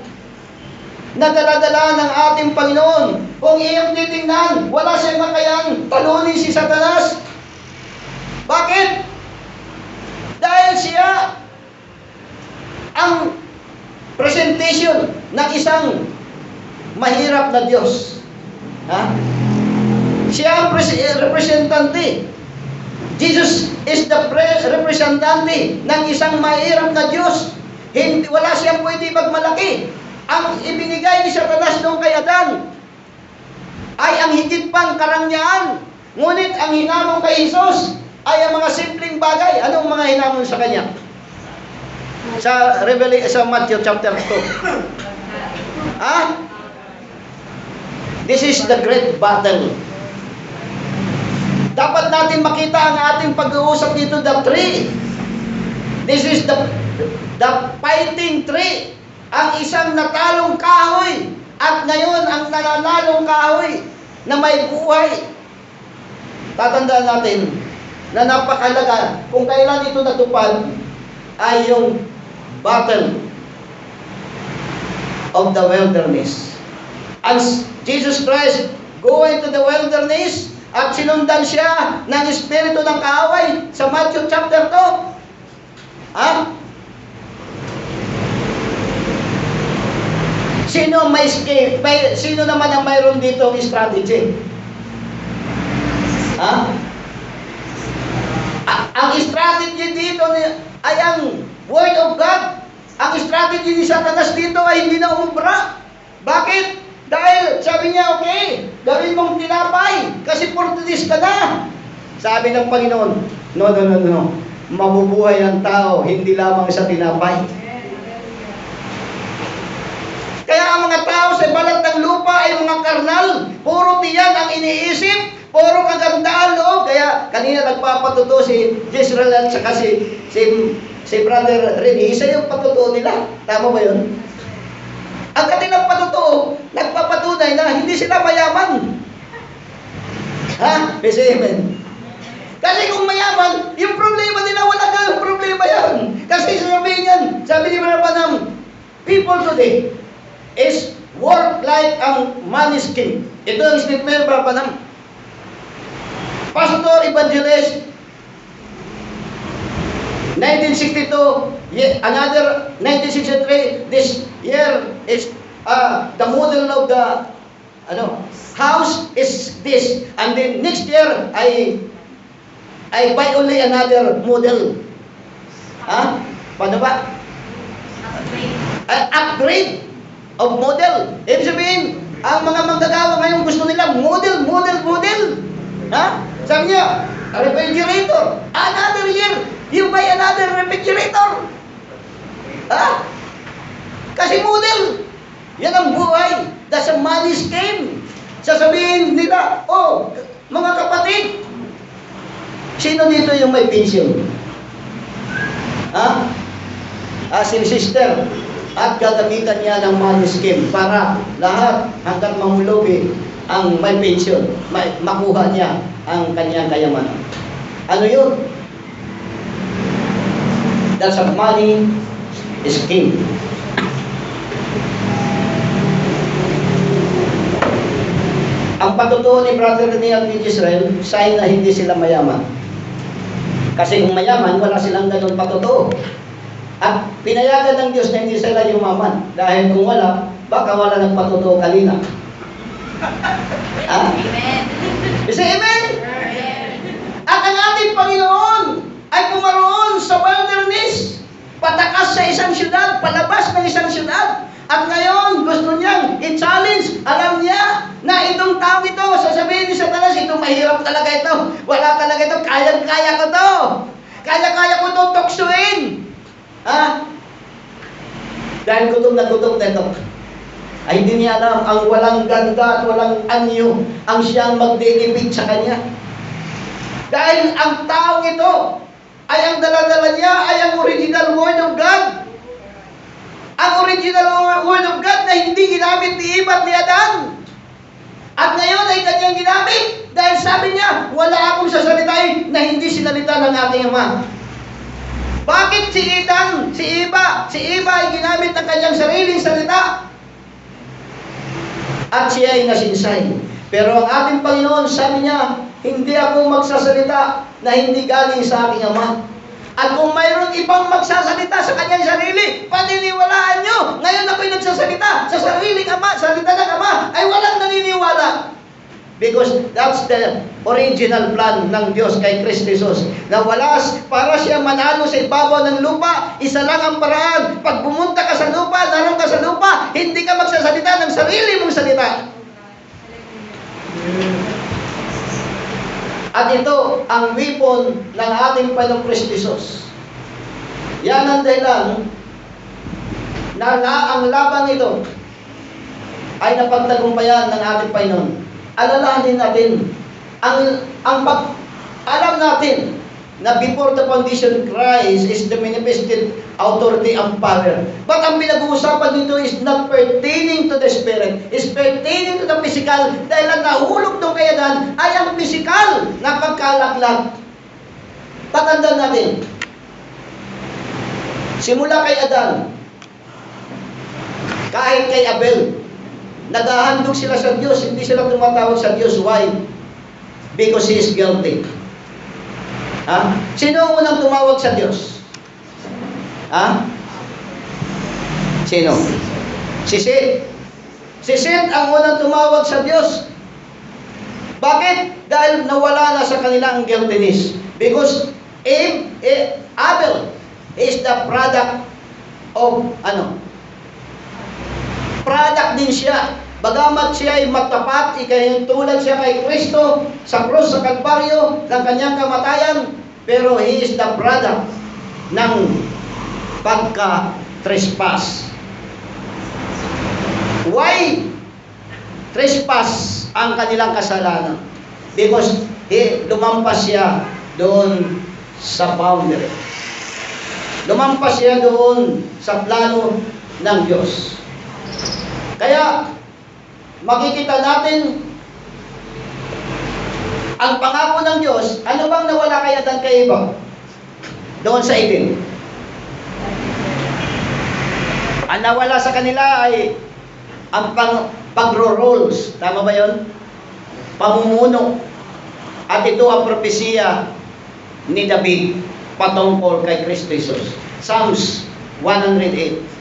Speaker 2: na dala-dala ng ating Panginoon. Kung iyong titingnan, wala siyang makayang talunin si Satanas. Bakit? Dahil siya ang presentation ng isang mahirap na Diyos. Ha? Siya ang representante. Jesus is the representante ng isang mahirap na Diyos. Wala siyang pwede magmalaki. Ang ibinigay ni Satanas noong kay Adan ay ang higit pang karangyaan. Ngunit ang hinamon kay Jesus ay ang mga simpleng bagay. Anong mga hinamon sa kanya? Sa Matthew chapter 2. Ha? This is the great battle. Dapat natin makita ang ating pag-uusap dito, the tree. This is the fighting tree. Ang isang natalong kahoy at ngayon ang nananalong kahoy na may buhay. Tatandaan natin na napakalaga kung kailan ito natupad ay yung battle of the wilderness. As Jesus Christ going to the wilderness at sinundan siya ng espiritu ng kaaway sa Matthew chapter 2. Sino naman ang mayroon dito ng strategy? Ang strategy dito ay ang Word of God. Ang strategy ni Satanas dito ay hindi na umubra. Bakit? Dahil sabi niya, okay, gawin mong tinapay kasi portudis ka na. Sabi ng Panginoon, no. Mabubuhay ang tao, hindi lamang sa tinapay. Kaya ang mga tao sa balat ng lupa ay mga karnal. Puro tiyan ang iniisip. Puro kagandaan loob. Kaya kanina nagpapatuto si Israel at saka si Brother Rene. Isa yung patutuo nila. Tama ba yun? Ang kanilang patutuo, nagpapatunay na hindi sila mayaman. Ha? Say amen. Kasi kung mayaman, yung problema nila, wala kang problema yan. Kasi sabihin yan, sabi ni Brother Branham, people today is work like ang money scheme. Ito ang statement Brother Branham. Pastor Evangelist 1962, another 1963, this year is the model of the house is this, and then next year I buy only another model. Paano ba? Upgrade of model. Ibig sabihin, ang mga manggagawa ngayon gusto nila model. Sabi niya, refrigerator. Another year, you buy another refrigerator. Kasi model. Yan ang buhay. That's a money scheme. Sasabihin nila, mga kapatid, sino dito yung may pension? Si sister. At gagamitan niya ng money scheme para lahat hanggang mahulubi ang may pension, makuha niya ang kanyang kayamanan. Ano yun? That's a money scheme. Ang patutuo ni Brother Rene ni Israel, sign na hindi sila mayaman. Kasi kung mayaman, wala silang ganun patutuo. At pinayagan ng Diyos na hindi sila yumaman. Dahil kung wala, baka wala ng patutuo kanina.
Speaker 3: Amen.
Speaker 2: Say amen? At ang ating Panginoon ay pumaroon sa wilderness, patakas sa isang syudad, palabas ng isang syudad. At ngayon, gusto niyang i-challenge. Alam niya na itong tao ito, sasabihin ni Satanas, ito mahirap talaga ito. Wala talaga ito, kaya-kaya ko to. Kaya-kaya ko to tuksuin. Dahil gutom na ito. Ay hindi niya alam ang walang ganda at walang anyo ang siyang magdidibig sa kanya. Dahil ang taong ito ay ang dala-dala niya ay ang original Word of God. Ang original Word of God na hindi ginamit ni Eve at ni Adan. At ngayon ay kanyang ginamit dahil sabi niya, wala akong sasalitain na hindi sinalita ng aking Ama. Bakit si Edan, si Eva ay ginamit ng kanyang sariling salita? At siya ay nasinsay. Pero ang ating Panginoon, sabi niya, hindi ako magsasalita na hindi galing sa aking Ama. At kung mayroon ibang magsasalita sa kanyang sarili, paniniwalaan nyo. Ngayon ako'y nagsasalita sa sariling Ama, salita ng Ama, ay walang naniniwala. Because that's the original plan ng Diyos kay Kristo Jesus. Na para siya manalo sa ibabaw ng lupa, isa lang ang paraan. Pag bumunta ka sa lupa, naroon ka sa lupa, hindi ka magsasalita ng sarili mong salita. At ito ang weapon ng ating Panginoong Kristo Jesus. Yan ang dahilan na ang laban nito ay napagtagumpayan ng ating Panginoon. Alalahanin natin, alam natin na before the foundation, Christ is the manifested authority and power. But ang pinag-uusapan dito is not pertaining to the spirit, is pertaining to the physical, dahil ang nahulog doon kay Adan ay ang physical na pagkalaklag. Tatandaan natin, simula kay Adan, kahit kay Abel, naghahandog sila sa Diyos, hindi sila tumatawag sa Diyos. Why? Because he is guilty. Sino ang unang tumawag sa Diyos? Sino? Si Seth. Si Seth ang unang tumawag sa Diyos. Bakit? Dahil nawala na sa kanila ang guiltiness. Because Abel is the product of product din siya. Bagamat siya ay matapat, ikahintulad siya kay Kristo sa krus sa Kalbaryo ng kanyang kamatayan, pero he is the product ng pagka-trespass. Why trespass ang kanilang kasalanan? Because lumampas siya doon sa boundary. Lumampas siya doon sa plano ng Diyos. Kaya, makikita natin ang pangako ng Diyos. Ano bang nawala kay Adan kay Eva? Doon sa Eden. Ang nawala sa kanila ay ang pagro-roles. Tama ba yun? Pamumuno. At ito ang propesiya ni David patungkol kay Kristo Jesus. Psalms 108.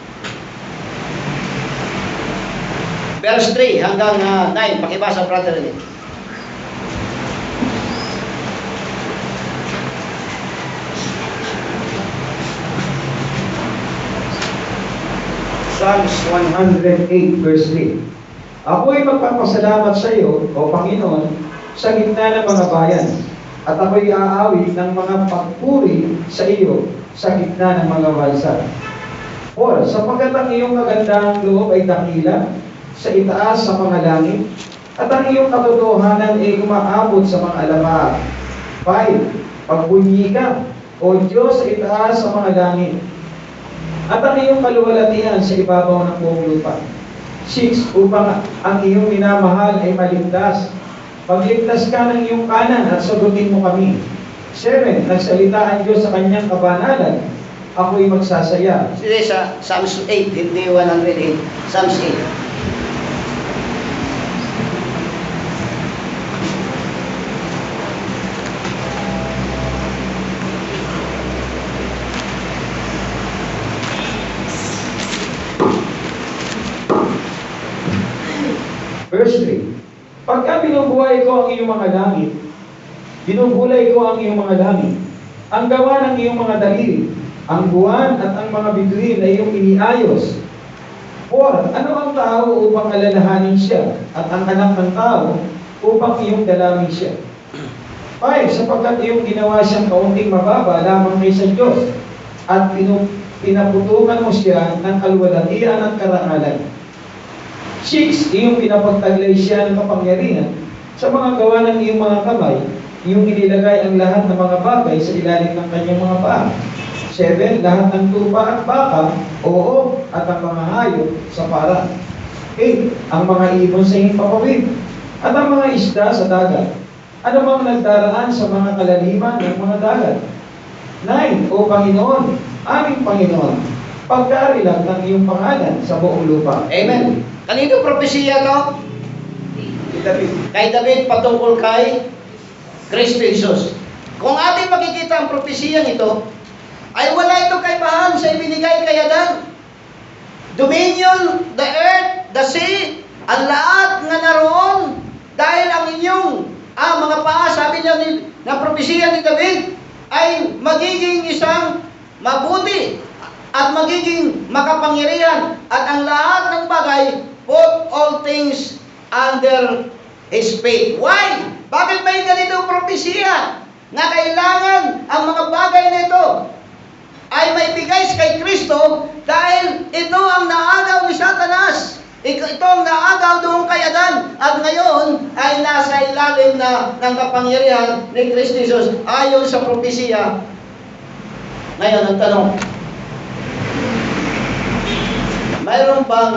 Speaker 2: Verse 3 hanggang 9. Pakibasa, brother.
Speaker 1: Psalms 108 verse 3. Ako'y magpapasalamat sa iyo, O Panginoon, sa gitna ng mga bayan, at ako'y aawit ng mga pagpuri sa iyo sa gitna ng mga bansa. Or, sapagkat ang iyong magandang loob ay dakila sa itaas sa mga langit, at ang iyong katotohanan ay umaabot sa mga alapaap. 5. Pagbunyi ka, O Diyos, sa itaas sa mga langit, at ang iyong kaluwalhatian sa ibabaw ng buong lupa. 6. Upang ang iyong minamahal ay maligtas. Pagligtas ka ng iyong kanan at sagutin mo kami. 7. Nagsalita ang Diyos sa kanyang kabanalan, ako'y magsasaya.
Speaker 2: Sige, sa Psalms 8, hindi 108. Psalms 8.
Speaker 1: Verse 3. Pagka binubuhay ko ang iyong mga langit, binubulay ko ang iyong mga langit, ang gawa ng iyong mga daliri, ang buwan at ang mga bituin na iyong iniayos. 4. Ano ang tao upang alalahanin siya, at ang anak ng tao upang iyong dalangin siya? 5. Sapagkat iyong ginawa siyang kaunting mababa lamang kaysa Diyos, at pinaputungan mo siya ng kaluwalhatian at karangalan. 6. Iyong pinapagtaglay siya ng kapangyarihan sa mga gawa ng iyong mga kamay, iyong inilagay ang lahat ng mga bagay sa ilalim ng kanyang mga paa. 7. Lahat ng tupa at baka, oo, at ang mga hayop sa para. 8. Ang mga ibon sa himpapawid, at ang mga isda sa dagat. Ano bang nagdaraan sa mga kalaliman ng mga dagat? 9. O Panginoon, aming Panginoon, pagkarilag ng iyong pangalan sa buong lupa.
Speaker 2: Amen. Kanino propesiya to? Kay David patungkol kay Kristo Jesus. Kung ating makikita ang propesiyang ito, ay wala ito kaibahan sa ibinigay kay Adan. Dominion, the earth, the sea, ang lahat nga naroon, dahil ang inyong mga paa, sabi niya na propesiya ni David, ay magiging isang mabuti at magiging makapangyarihan, at ang lahat ng bagay, put all things under His feet. Why? Bakit may ganito propesiya na kailangan ang mga bagay na ito ay may bigay kay Kristo, dahil ito ang naagaw ni Satanas. Ito ang naagaw doon kay Adan, at ngayon ay nasa ilalim na ng kapangyarihan ni Kristo Jesus ayon sa propesiya. Ngayon ang tanong, mayroon bang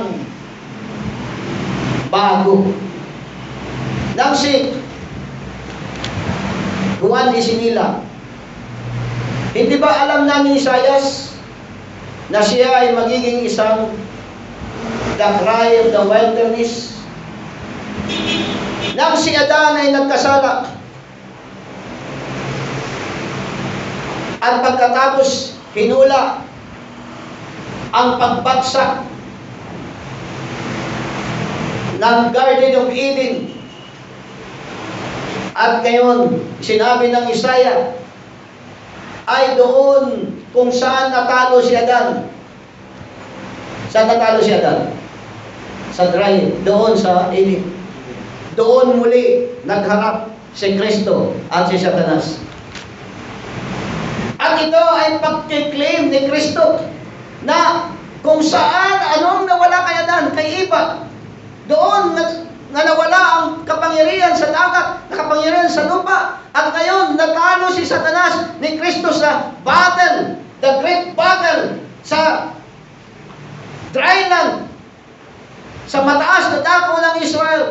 Speaker 2: bago? Nang si Juan isinila, hindi ba alam na ni Isaias na siya ay magiging isang the cry of the wilderness? Nang si Adan ay nagkasala, at pagkatapos hinula ang pagbagsak ng Garden of Eden, at ngayon sinabi ng Isaiah ay doon kung saan natalo si Adan. Saan natalo si Adan? Sa dry, doon sa Eden. Doon muli nagharap si Kristo at si Satanas. At ito ay pagkiklaim ni Kristo na kung saan, anong nawala kay Adan, kay Eva, doon na nawala ang kapangyarihan sa dagat, kapangyarihan sa lupa, at ngayon natalo si Satanas ni Kristo sa battle, the great battle, sa dry land, sa mataas na dako ng Israel.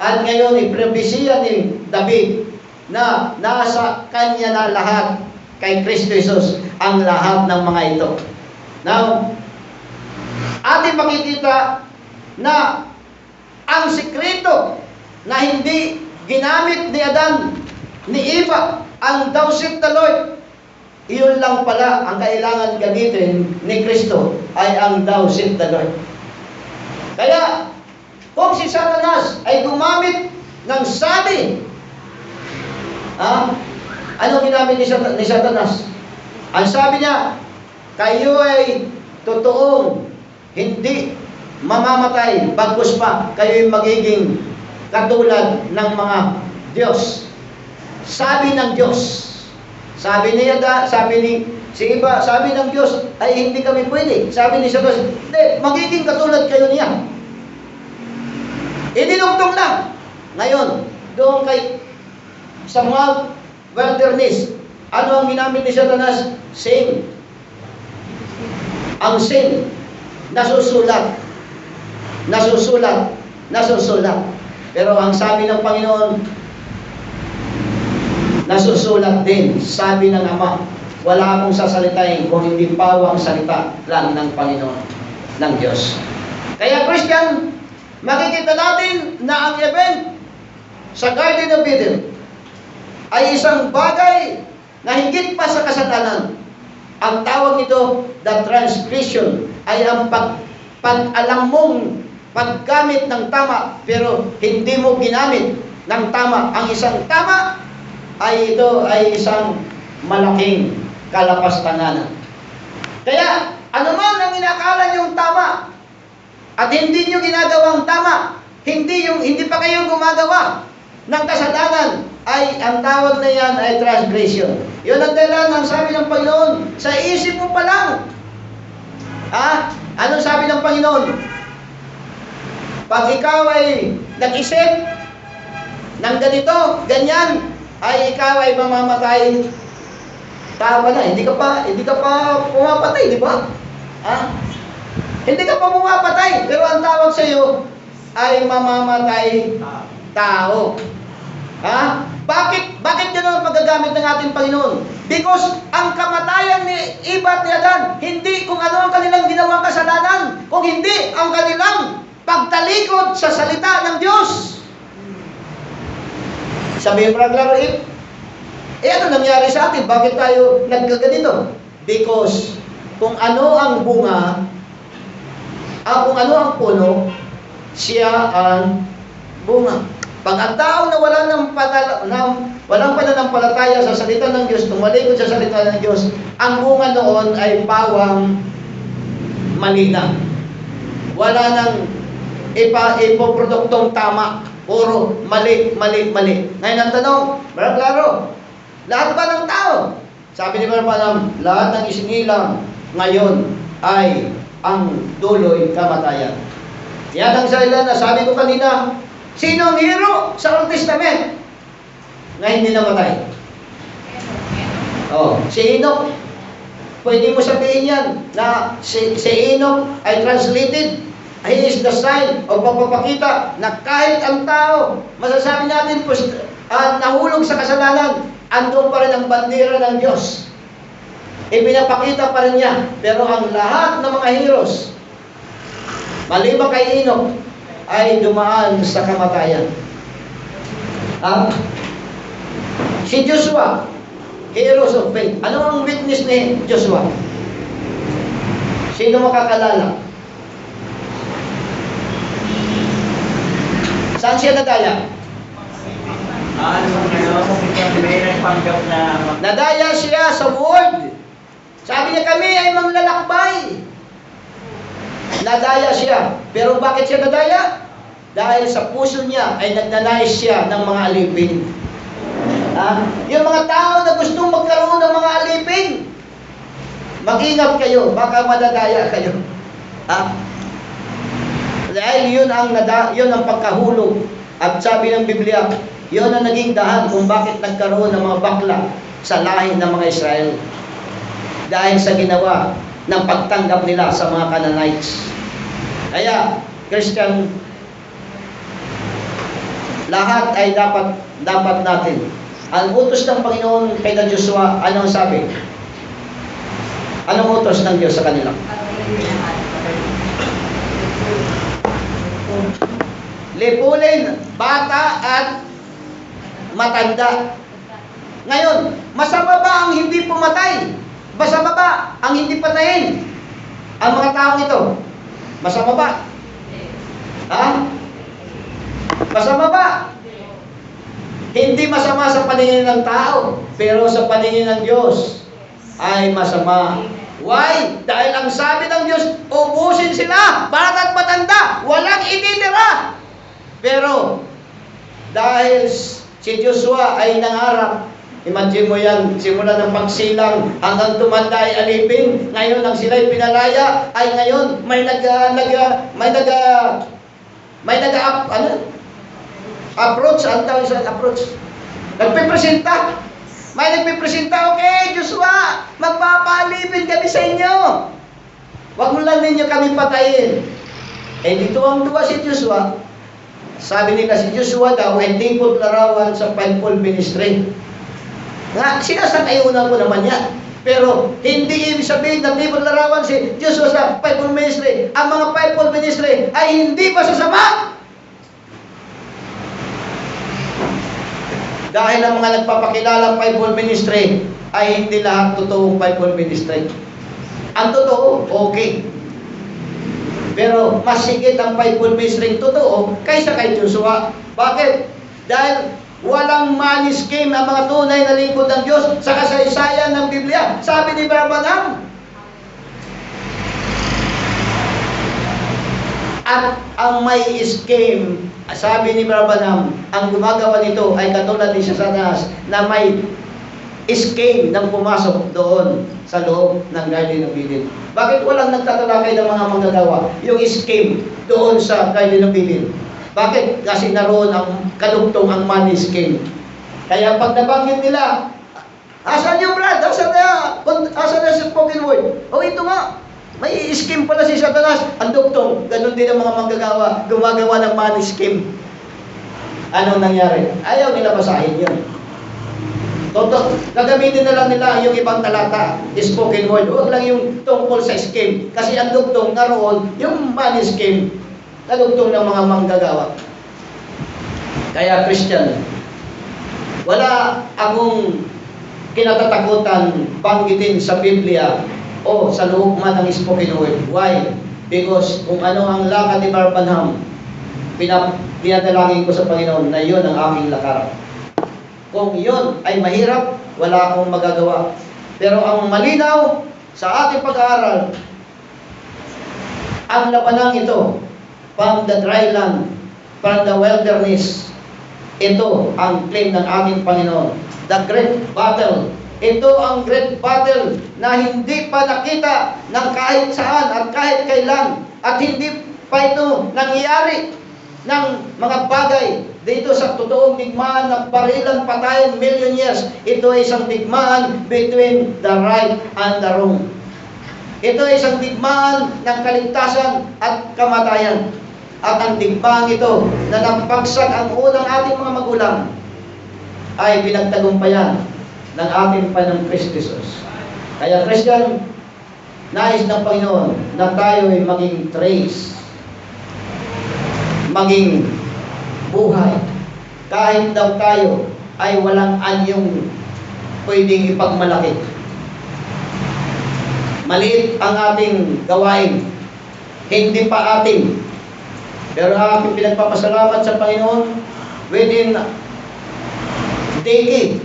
Speaker 2: At ngayon ipropesiya ni David na nasa kanya na lahat, kay Kristo Jesus, ang lahat ng mga ito. Now, ating makikita na ang sikreto na hindi ginamit ni Adan, ni Eva, ang thou said the Lord, iyon lang pala ang kailangan gamitin ni Kristo, ay ang thou said the Lord. Kaya, kung si Satanas ay gumamit ng sabi, ano ginamit ni Satanas? Ang sabi niya, kayo ay totoong hindi mamamatay, bagkus pa kayo'y magiging katulad ng mga Diyos. Sabi ng Diyos. Sabi ni Ada, sabi ni si Iba, sabi ng Diyos, ay hindi kami pwede. Sabi ni Satanas, hindi, magiging katulad kayo niya. Idinugtong lang. Ngayon, doon kay sa mga wilderness, ano ang ginamit ni Satanas? Sin. Ang sin, nasusulat. Pero ang sabi ng Panginoon, nasusulat din. Sabi ng Ama, wala akong sasalitain kung hindi pawang salita lang ng Panginoon, ng Diyos. Kaya Christian, makikita natin na ang event sa Garden of Eden ay isang bagay na higit pa sa kasalanan. Ang tawag nito, the transgression, ay ang pag-alam mong paggamit ng tama, pero hindi mo ginamit ng tama. Ang isang tama ay ito ay isang malaking kalapastanganan. Kaya, ano man ang inakala niyong tama, at hindi niyo ginagawang tama, hindi pa kayo gumagawa ng kasalanan, ay ang tawag na yan ay transgression. Yun ang dahilan ng sabi ng Panginoon, sa isip mo pa lang. Anong sabi ng Panginoon? Pag ikaw ay nag-isip ng ganito, ganyan, ay ikaw ay mamamatay. Tama na, hindi ka pa pumapatay, di ba? Hindi ka pa pumapatay, pero ang tawag sa iyo ay mamamatay tao. Bakit ganun ang paggagamit ng ating Panginoon? Because ang kamatayan ni Eva at ni Adan, hindi kung ano ang kanilang ginawang kasalanan, kung hindi ang kanilang pagtalikod sa salita ng Diyos. Sabi yung Brother Ip, ano nangyari sa atin? Bakit tayo nagkaganito? Because kung ano ang bunga, kung ano ang puno, siya ang bunga. Pag ang tao na walang pananampalataya sa salita ng Diyos, tumalikod sa salita ng Diyos, ang bunga noon ay bawang mali na. Wala nang ipoproduktong tama. Puro mali. Ngayon ang tanong, klaro, lahat ba ng tao? Sabi ni Barbanam, lahat ng isinilang ngayon ay ang dulo'y kamatayan. Yan ang sailan na sabi ko kanina, sino ang hero sa Old Testament na hindi namatay? Si Enoch. Pwede mo sabihin yan na si Enoch ay translated. He is the sign o pagpapakita na kahit ang tao, masasabi natin nahulog sa kasalanan, andun pa rin ang bandera ng Diyos. Ipinapakita pa rin niya. Pero ang lahat ng mga heroes, maliban kay Enoch, ay dumaan sa kamatayan. Si Joshua, heroes of faith. Ano ang witness ni Joshua? Sino makakalala? Saan siya nadaya? Nadaya siya sa word. Sabi niya, kami ay manglalakbay. Nadaya siya. Pero bakit siya nadaya? Dahil sa puso niya ay nagnanais siya ng mga alipin. Yung mga tao na gustong magkaroon ng mga alipin, mag-ingat kayo, baka madadaya kayo. Dahil yun ang pagkahulog. At sabi ng Biblia, yun ang naging dahan kung bakit nagkaroon ng mga bakla sa lahi ng mga Israel. Dahil sa ginawa ng pagtanggap nila sa mga Canaanites. Kaya, Christian, lahat ay dapat natin. Ang utos ng Panginoon kay Joshua, anong sabi? Anong utos ng Diyos sa kanila? Lipulin, bata at matanda. Ngayon, masama ba ang hindi pumatay? Masama ba ang hindi patayin? Ang mga taong ito, masama ba? Masama ba? Hindi masama sa paningin ng tao, pero sa paningin ng Diyos ay masama. Why? Dahil ang sabi ng Diyos, ubusin sila, bata at matanda, walang ititira. Pero, dahil si Joshua ay nangarap, imagine mo yan, simula ng pagsilang hanggang tumanda ay alipin, ngayon ang sila'y pinalaya, ay ngayon may approach, ang tawag sa approach. Nagpipresenta. May nagpipresenta, okay, Joshua, magpapalipin kami sa inyo. Huwag mo lang ninyo kami patayin. Dito ang duwa si Joshua. Sabi nila si Joshua daw ay tingkod larawan sa fivefold ministry. Sinasakayunan ko naman yan. Pero hindi ibig sabihin na tingkod larawan si Joshua sa fivefold ministry. Ang mga fivefold ministry ay hindi masasama. Dahil ang mga nagpapakilalang fivefold ministry ay hindi lahat totoong fivefold ministry. Ang totoo, okay. Pero mas higit ang fivefold ministry totoo kaysa kay Joshua. Bakit? Dahil walang money scheme ang mga tunay na lingkod ng Diyos sa kasaysayan ng Biblia. Sabi ni Barbanam, at ang may scheme, sabi ni Barbanam, ang gumagawa nito ay katulad ni Satanas na may scheme ng pumasok doon sa loob ng Garden of Eden. Bakit walang nagtatalakay ng mga manggagawa yung scheme doon sa Garden of Eden? Bakit? Kasi naroon ang kadugtong ang money scheme. Kaya pag nabanggit nila, asan yung Brad? Asan na si spoken word? Ito nga. May scheme pala si Satanas. Ang dugtong. Ganon din ang mga manggagawa. Gumagawa ng money scheme. Anong nangyari? Ayaw nila basahin yun. Toto, gagamitin na lang nila yung ibang talata, spoken word. Huwag lang yung tungkol sa scheme. Kasi ang dugtong naroon, yung money scheme, na dugtong ng mga manggagawa. Kaya Christian, wala akong kinatatakutan banggitin sa Biblia o sa loob man ng spoken word. Why? Because kung ano ang lakad ni Barbanham, pinadalangin ko sa Panginoon na yun ang aking lakaran. Kung yun ay mahirap, wala akong magagawa. Pero ang malinaw sa ating pag-aaral, ang labanang ito, from the dry land, from the wilderness, ito ang claim ng ating Panginoon. The great battle. Ito ang great battle na hindi pa nakita ng kahit saan at kahit kailan. At hindi pa ito nangyayari ng mga bagay dito sa totoong digmaan ng barilan patayan million years. Ito ay isang digmaan between the right and the wrong. Ito ay isang digmaan ng kaligtasan at kamatayan. At ang digmaan ito na napagsak ang unang ating mga magulang ay pinagtagumpayan ng ating Panginoong Kristus. Kaya Christian, nais ng Panginoon na tayo ay maging trace, maging buhay. Kahit daw tayo ay walang anyong pwedeng ipagmalaki. Maliit ang ating gawain, hindi pa atin. Pero ang aking pinagpapasalamat sa Panginoon, within decade,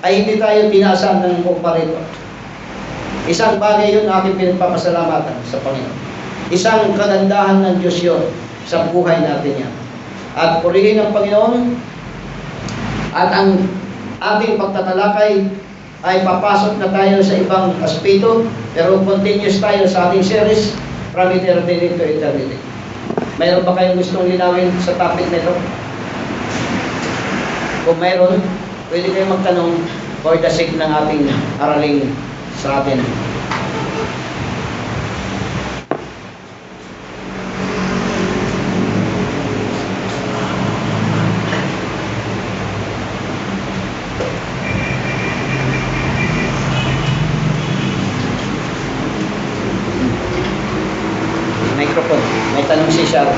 Speaker 2: ay hindi tayo tinaasan ng comparator. Isang bagay yun aking pinagpapasalamatan sa Panginoon. Isang kagandahan ng Diyos yun sa buhay natin yan. At purihin ng Panginoon, at ang ating pagtatalakay ay papasok na tayo sa ibang aspeto, pero continuous tayo sa ating series from eternity to eternity. Mayroon ba kayong gustong linawin sa topic na ito? Kung mayroon, pwede kayong magtanong for the sake ng ating araling sa atin. Microphone. May tanong si Sharon.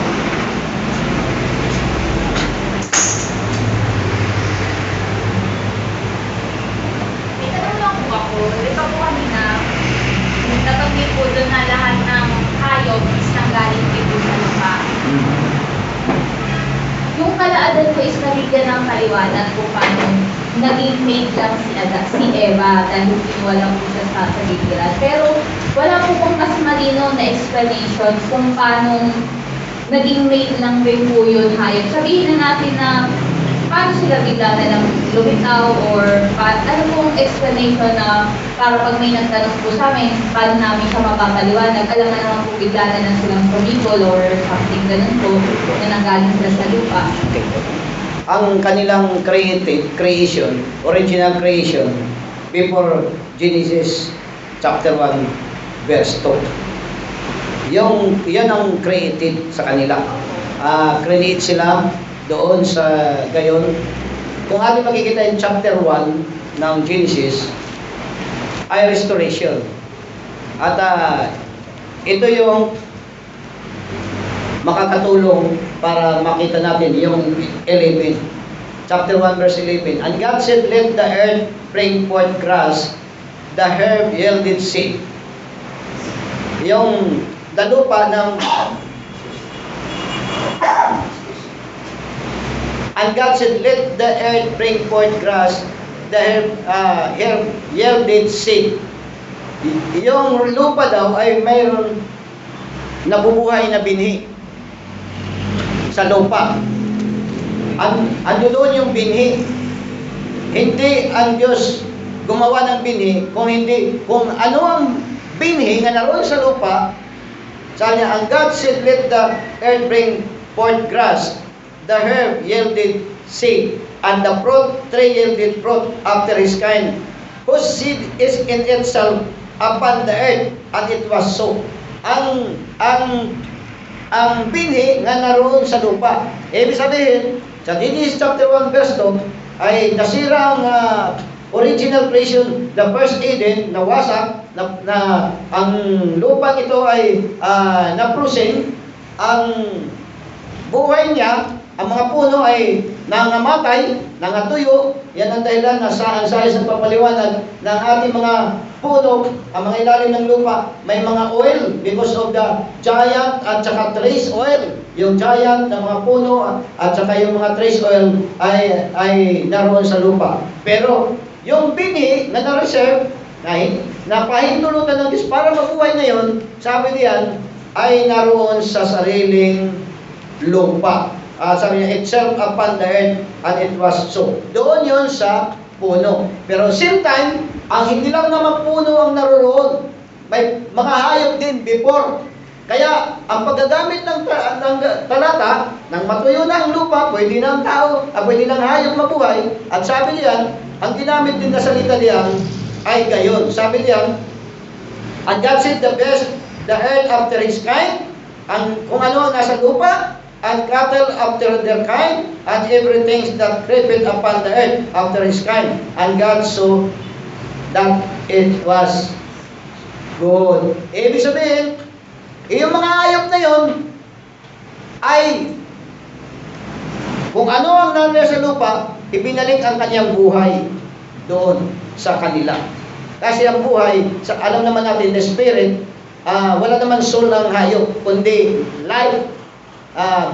Speaker 3: May tanong lang po ako. Di ba po kanina, nabanggit po doon na lahat ng hayop is nanggaling dito sa lupa. Yung kalaadan ko is nabigyan ng kaliwanag kung paano naging mate lang si Eva dahil kinuha lang po siya sa sagigiran. Pero wala po pong mas malinaw na explanation kung paano naging mate lang din po yun hayop. Sabihin na natin na paano sila bigla na lang lumitaw or ano pong explanation na para pag may nagtanong po sa amin, paano namin siya mapapaliwanag, alam na naman po bigla na lang silang tumibol or something ganun po na nanggaling sila sa lupa.
Speaker 2: Okay. Ang kanilang creation, original creation, before Genesis chapter 1, verse 2. Yan ang created sa kanila. Create sila doon sa gayon. Kung ating makikita in chapter 1 ng Genesis, ay restoration. At ito yung makakatulong para makita natin yung 11. Chapter 1 verse 11. And God said, let the earth bring forth grass, the herb yielded seed. Yung dalupa ng and God said, let the earth bring forth grass, the herb yielded seed. Yung lupa daw ay mayroon nabubuhay na binhi sa lupa. Ando doon yung binhi. Hindi ang Diyos gumawa ng binhi kung ano ang binhi nga naroon sa lupa. Sabi niya, and God said, let the earth bring forth grass, the herb yielded seed, and the fruit tree yielded fruit after his kind, whose seed is in itself upon the earth, and it was so. Ang binhi nga naroon sa lupa. Ibig sabihin, sa Genesis chapter 1 verse 2, ay nasira ang original creation, the first Eden, nawasak, na ang lupang ito ay naprusing, ang buhay niya, ang mga puno ay nangamatay, nangatuyo. Yan ang dahilan na ang sayas ng papaliwanag ng ating mga puno, ang mga ilalim ng lupa, may mga oil because of the giant at saka trace oil. Yung giant ng mga puno at saka yung mga trace oil ay naroon sa lupa. Pero yung bini na na-reserve, na pahintulutan ng Diyos para mabuhay ngayon, sabi diyan, ay naroon sa sariling lupa. Sabi niya, itself upon the earth, and it was so. Doon yon sa puno. Pero same time, ang hindi lang naman puno ang naroon, may mga hayop din before. Kaya, ang paggagamit ng talata, nang matuyo na ang lupa, pwede na ang tao, pwede na ang hayop mabuhay, at sabi niyan, ang ginamit din na salita diyan, ay gayon. Sabi niyan, and God said the best, the earth after his kind, kung ano ang nasa lupa, and cattle after their kind, and everything that creepeth upon the earth after his kind. And God saw that it was good. Ibig sabihin, yung mga hayop na yon ay kung ano ang nasa lupa, ibinalik ang kanyang buhay doon sa kanila. Kasi ang buhay, alam naman natin, the spirit, wala naman soul ng hayop, kundi life.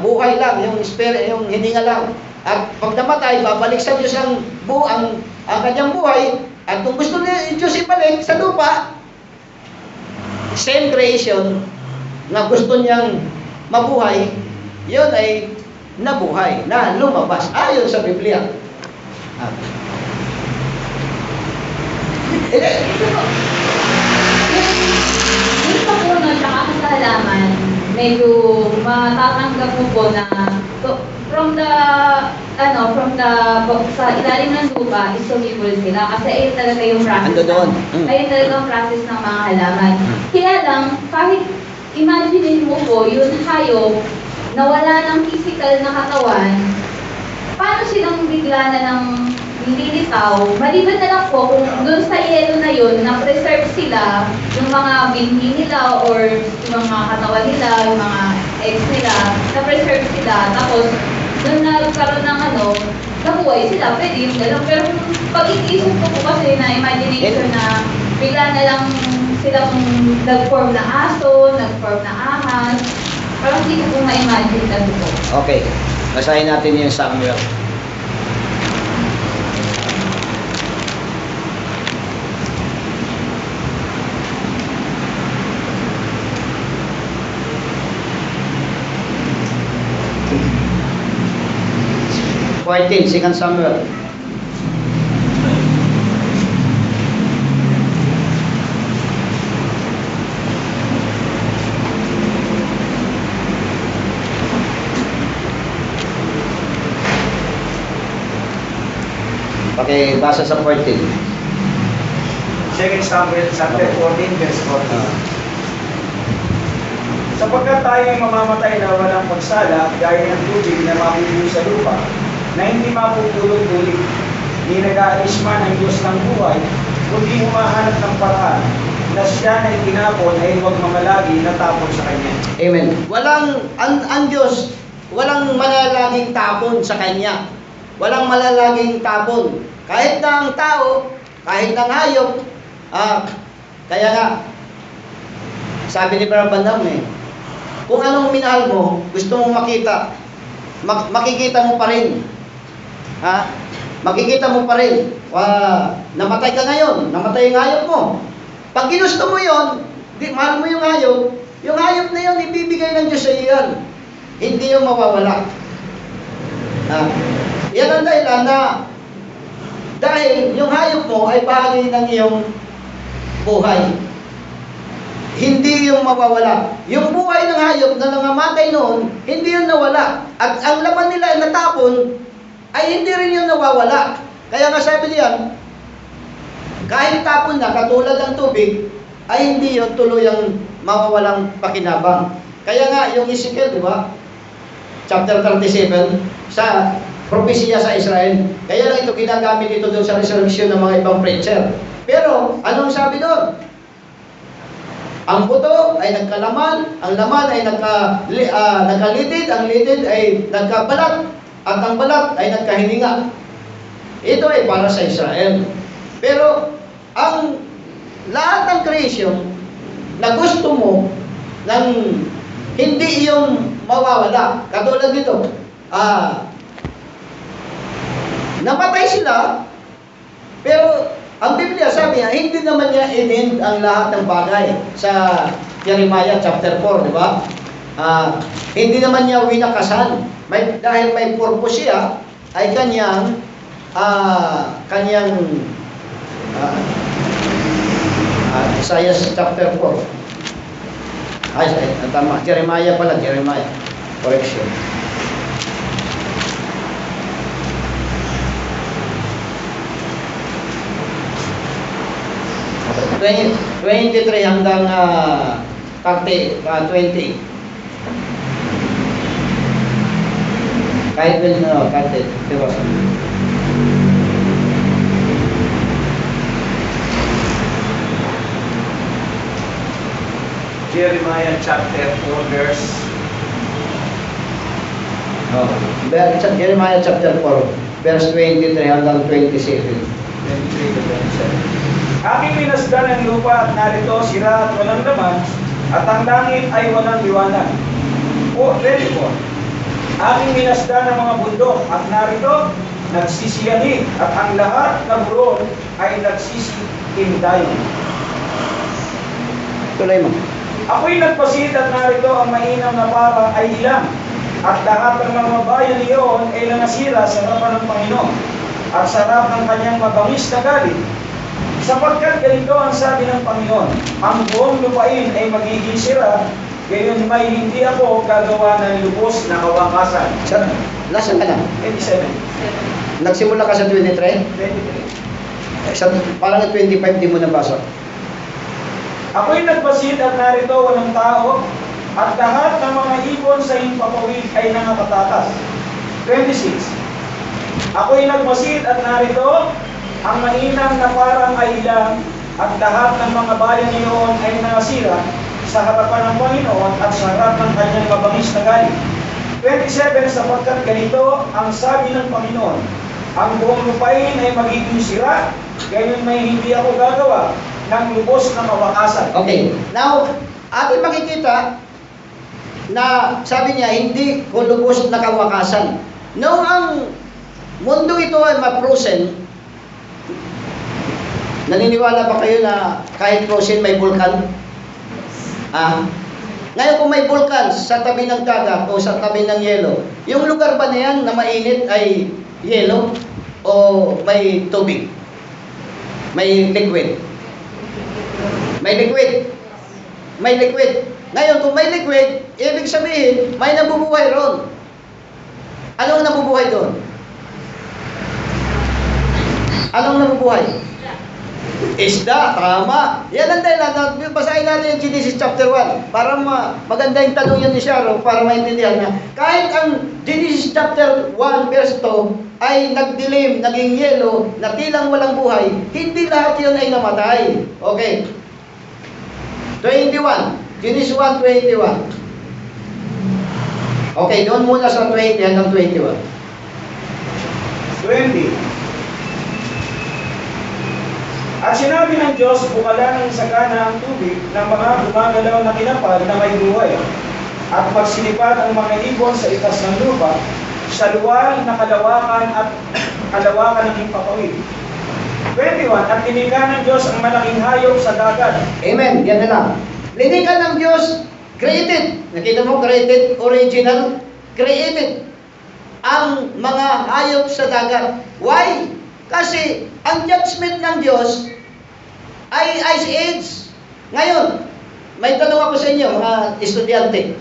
Speaker 2: Buhay lang, yung spirit, yung hininga lang. At pag namatay, babalik sa Diyos ang kanyang buhay. At kung gusto niya Diyos ibalik sa lupa, same creation na gusto niyang mabuhay, yun ay nabuhay, na lumabas. Ayon sa Biblia.
Speaker 3: Yung sa puno tsaka sa halaman, medyo matatanggap mo po na from the sa ilalim ng lupa is sumibol sila kasi ayun talaga yung process. Ayun talaga yung process ng mga halaman. Kaya lang, kahit imagine mo po, yung hayop na wala ng physical na katawan, paano silang bigla na ng nililitaw? Maliban na lang po kung doon sa yelo na yun, na-preserve sila, yung mga binhi nila or yung mga katawan nila, yung mga eggs nila, na-preserve sila. Tapos, doon nagkaroon ng nabuhay sila, pwede yung gano'n. Pero pag iisip ko po kasi na imagination na bigla na lang silang nag-form na aso, nag-form na ahas, parang hindi ko po ma-imagine kasi po.
Speaker 2: Okay, basahin natin yung Samuel. Second Samuel. Pakibasa sa 14.
Speaker 1: 2 Samuel chapter 14, verse 14. Sapagkat tayo ay mamamatay na walang pagsala, gaya ng tubig na mabubuo sa lupa, na hindi mapupulot ulit. Hindi nag-aalis man ang Diyos ng buhay, kundi humahanap ng paraan na siya na itinapon ay huwag mamalagi na tapon sa Kanya.
Speaker 2: Amen. Ang Diyos, walang malalaging tapon sa Kanya. Walang malalaging tapon. Kahit na ang tao, kahit na ang hayop, kaya nga, sabi ni Brother Bandam kung anong minahal mo, gusto mong makita, makikita mo pa rin. Makikita mo pa rin. Namatay ka ngayon, namatay yung hayop mo. Pag ginusto mo yon, mahal mo yung hayop na yun, ibibigay ng Diyos sa iyo yan. Hindi yung mawawala. Yan ang dahilan na dahil yung hayop mo ay bahagi ng iyong buhay. Hindi yung mawawala. Yung buhay ng hayop na nangamatay noon, hindi yun nawala. At ang laman nila ay natapon, ay hindi rin yun nawawala. Kaya nga sabi niyan, kahit tapon na, katulad ng tubig, ay hindi yun tuluyang mawawalang pakinabang. Kaya nga, yung Ezekiel, di ba? Chapter 37, propesya sa Israel. Kaya lang ito ginagamit ito doon sa resurrection ng mga ibang preacher. Pero, anong sabi doon? Ang buto ay nagkalaman, ang laman ay nagkalitid, ang litid ay nagkabalat, at ang balat ay nagkahininga. Ito ay para sa Israel. Pero, ang lahat ng creation na gusto mo ng hindi yung mawawala. Katulad dito, namatay sila, pero ang Biblia sabi niya, hindi naman niya in-end ang lahat ng bagay. Sa Jeremiah chapter 4, di ba? Hindi naman niya winakasan. Dahil may purpose siya, ay kanyang Isaiah chapter 4. Tama. Jeremiah pala. Jeremiah. Correction. Uh, 23 hanggang 20. Kahit kahit diba?
Speaker 1: Jeremiah chapter 4 verse
Speaker 2: Jeremiah chapter 4 verse 23 hanggang 27.
Speaker 1: 23 to 27. Aking minasdan ang lupa at narito sira at walang laman, at ang langit ay walang liwanag. O 24. Aking minasdan ang mga bundok at narito nagsisiyani, at ang lahat ng buron ay nagsisikindayon.
Speaker 2: Tuloy mo.
Speaker 1: Ako'y nagpasid at narito ang mainam na para ay ilang, at lahat ng mga bayan niyon ay nangasira sa harapan ng Panginoon at sa harap ng kanyang mabangis na galit. Sapagkat ganito ang sabi ng Panginoon, ang buong lupain ay magiging sira, gayon may hindi ako gagawa ng lubos na kawakasan.
Speaker 2: Nasaan ka na?
Speaker 1: 27.
Speaker 2: Nagsimula ka sa 23?
Speaker 1: 23.
Speaker 2: Parang 25 di mo nabasa.
Speaker 1: Ako'y nagpasid at narito walang tao, at lahat ng mga ibon sa himpapawid ay nangakatakas. 26. Ako'y nagpasid at narito ang mainam na parang ay ilang, at lahat ng mga bayan niyon ay nangasira sa harapan ng Panginoon at sa harap ng kanyang mabangis na galit. 27. Sapagkat ganito ang sabi ng Panginoon, ang buong lupain ay magiging sira, gayon may hindi ako gagawa ng lubos na mawakasan.
Speaker 2: Okay. Now, ating makikita na sabi niya, hindi ko lubos na kawakasan. Noong ang mundo ito ay ma-frozen, naniniwala ba kayo na kahit frozen may vulkan? Ngayon kung may vulkan sa tabi ng dagat o sa tabi ng yelo, yung lugar ba na yan na mainit ay yelo o may tubig? May liquid? May liquid. May liquid. Ngayon, kung may liquid, ibig sabihin, may nabubuhay ron. Anong nabubuhay doon? Anong nabubuhay? Isda, tama. Yan ang dahilan. Basahin natin yung Genesis chapter 1 para maganda yung tanong yan ni Sharo para maintindihan na kahit ang Genesis chapter 1 verse 2 ay nagdilim, naging yelo, na tilang walang buhay, hindi lahat yun ay namatay. Okay. 21. Genesis 1:21. Okay, doon muna sa 20 hanggang 21.
Speaker 1: 20. At sinabi ng Diyos, bukalan ng sagana ang tubig ng mga gumagalaw na kinapal na may buhay, at magsilipad ang mga ibon sa itas ng lupa, sa luwal na kalawakan at kalawakan ng himpapawid. 21. At linikha ng Diyos ang malaking hayop sa dagat.
Speaker 2: Amen. Yan na lang. Linikha ng Diyos, created. Nakita mo, created, original, created. Ang mga hayop sa dagat. Why? Kasi ang judgment ng Diyos ay ice age. Ngayon, may tanong ako sa inyo, mga estudyante.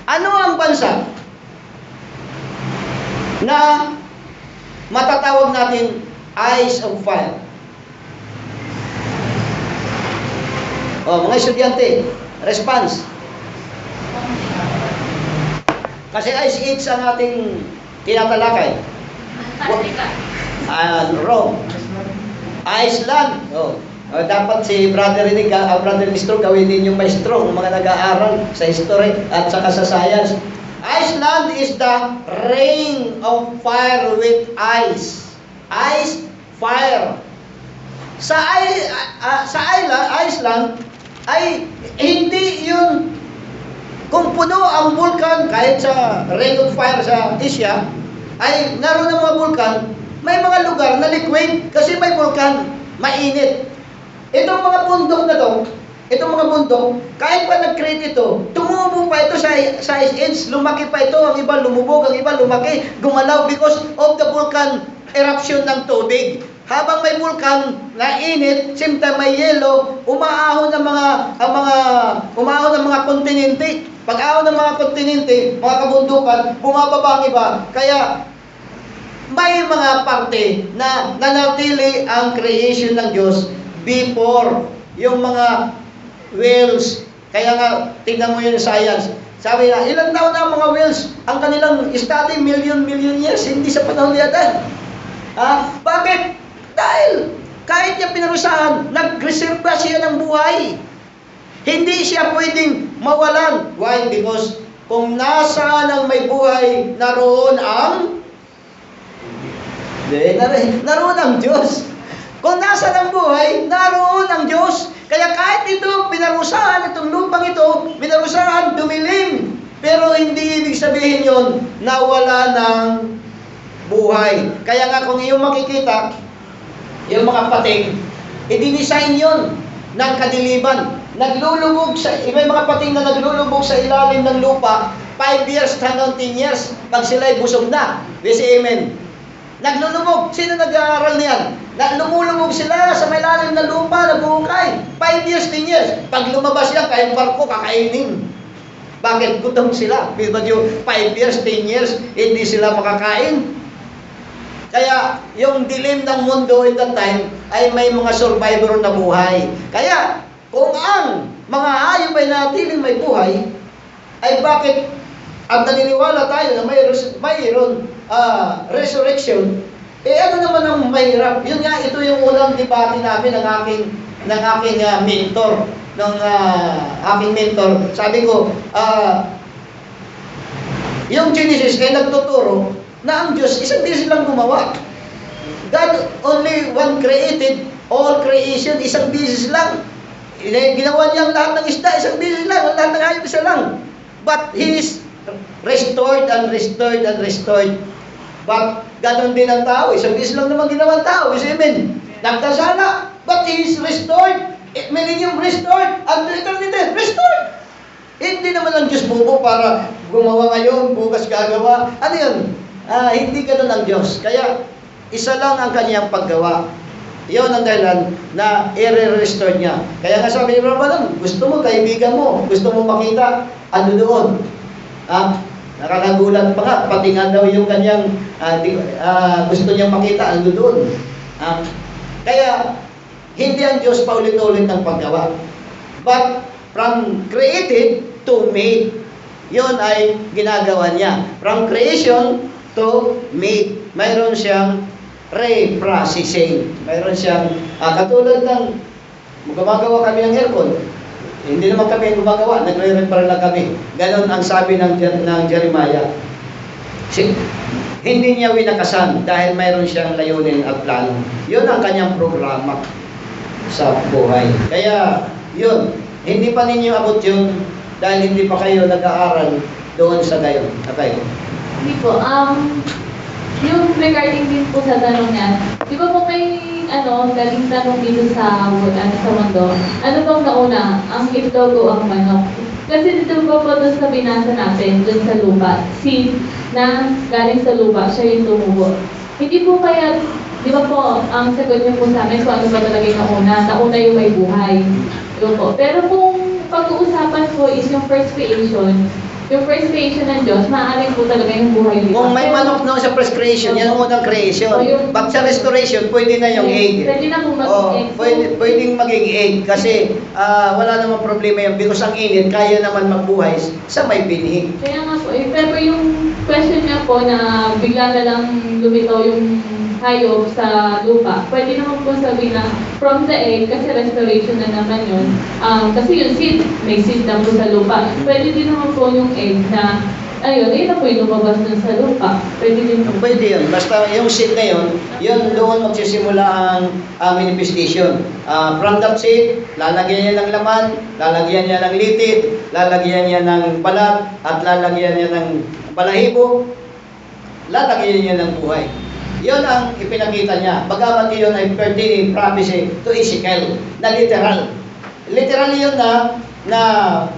Speaker 2: Ano ang bansa na matatawag natin ice of fire? Mga estudyante, response. Kasi ice age ang ating tinatalakay? Rome. Iceland. Dapat si Brother Rinig, Brother Mistro, gawin din yung maestro, ng mga nag-aaral sa history at saka sa science. Iceland is the rain of fire with ice. Ice, fire. Sa Iceland ay hindi yun, kung puno ang vulkan, kahit sa rain of fire sa Asia, ay naroon ang mga vulkan, may mga lugar na liquid kasi may vulkan, mainit. Itong mga bundok na to, itong mga bundok, kahit pa nag-create ito, tumubo pa ito sa ice age, lumaki pa ito, ang iba lumubog, ang iba lumaki, gumalaw because of the volcan eruption ng tubig. Habang may vulkan na init, simta may yelo, umaahon ng mga kontinente. Pag ahon ng mga kontinente, mga kabundukan, bumababa ang iba. Kaya may mga parte na nanatili ang creation ng Diyos before yung mga whales. Kaya nga, tingnan mo yung science. Sabi na, ilang taon na ang mga whales? Ang kanilang study, million years, hindi sa panahon ni Adan. Bakit? Dahil kahit niya pinarusahan, nag-reserva siya ng buhay. Hindi siya pwedeng mawalan. Why? Because kung nasaan ang may buhay, naroon ang Diyos. Kung nasaan ang buhay, naroon ang Diyos. Kaya kahit ito, pinarusahan, itong lupang ito, pinarusahan, dumilim. Pero hindi ibig sabihin yon na wala ng buhay. Kaya nga kung iyong makikita, yung mga pating, i-design yon ng kadiliman. Naglulubog may mga pating na naglulubog sa ilalim ng lupa, 5 years hanggang 10 years, pag sila'y busog na. We say amen. Naglulubog. Sino nag-aaral niyan? Lumulubog sila sa may lalim ng lupa, nabuhukay. 5 years, 10 years. Pag lumabas yan, kahit barko, kakainin. Bakit? Gutom sila. Because yung 5 years, 10 years, hindi sila makakain. Kaya, yung dilim ng mundo at that time, ay may mga survivor na buhay. Kaya, kung ang mga hayop ay natiling may buhay, ay bakit ang naniniwala tayo na mayroon resurrection, ano naman ang mahirap? Yun nga, ito yung unang debate namin ng aking mentor. Aking mentor, sabi ko, yung Genesis ay nagtuturo na ang Diyos, isang beses lang gumawa. God only one created, all creation, isang beses lang. Ginawa niya ang lahat ng isda, isang beses lang, ang lahat ng hayop, isa lang. But He is restored and restored and restored. But ganon din ang tao, isang beses lang naman ginawa ang tao, amen. Nagdasala, but He is restored, millennium restored, and eternity restored. Hindi naman ang Diyos bubo para gumawa ngayon, bukas gagawa. Ano yun? Hindi ganon ang Diyos. Kaya, isa lang ang kanyang paggawa. Iyon ang dahilan na i-restore niya. Kaya nga sabi ni Brother, gusto mo, kaibigan mo, gusto mo makita, ano doon? Nakakagulat pa nga, pati nga daw yung kanyang gusto niyang makita, ano doon? Kaya, hindi ang Diyos paulit-ulit ng paggawa. But, from created to made, yun ay ginagawa niya. From creation to made. Mayroon siyang reprocessing. Mayroon siyang, katulad ng, gumagawa kami ng aircon. Hindi naman kami gumagawa, nagre-repair lang kami. Ganon ang sabi ng Jeremiah. Hindi niya winakasan dahil mayroon siyang layunin at plano. Yun ang kanyang programa sa buhay. Kaya, yun, hindi pa ninyo abot yun dahil hindi pa kayo nag-aaral doon sa gayon.
Speaker 3: Hindi po. Yung regarding din po sa tanong niya, di ba po may galing tanong dito sa mundo, ano bang nauna, ang itlog o ang manok? Kasi dito po doon sa binasa natin, doon sa lupa, seed na galing sa lupa, siya yung tumubo. Hindi po kaya, di ba po, ang sagot niyo po sa amin kung ano ba talaga yung nauna yung may buhay. Diba po? Pero kung pag-uusapan po is yung first creation, yung first creation ng Diyos, maaaring po talaga yung buhay nila.
Speaker 2: Kung may
Speaker 3: Pero-
Speaker 2: manok noon sa first creation, yan ang unang creation. Pag sa restoration, pwede na yung egg.
Speaker 3: Pwede na po maging
Speaker 2: Oh,
Speaker 3: egg. So,
Speaker 2: pwedeng maging egg kasi wala namang problema yan because ang init kaya naman magbuhay sa may binhi.
Speaker 3: Kaya nga po, pero yung question niya po na bigla na lang lumitaw yung hayop sa lupa, pwede naman po sabihin na from the egg, kasi restoration na naman yun. Kasi yung seed, may seed na po sa lupa. Pwede din naman po yung egg na, ayun na po yung lumabas dun sa lupa. Pwede din po.
Speaker 2: Pwede yun. Basta yung seed na yun doon magsisimula ang manifestation. From that seed, lalagyan niya ng laman, lalagyan niya ng litid, lalagyan niya ng balat, at lalagyan niya ng balahibo, lalagyan niya ng buhay. Yun ang ipinakita niya. Bagamat yun ay pertaining prophecy to Ezekiel, na literal. Literal yun na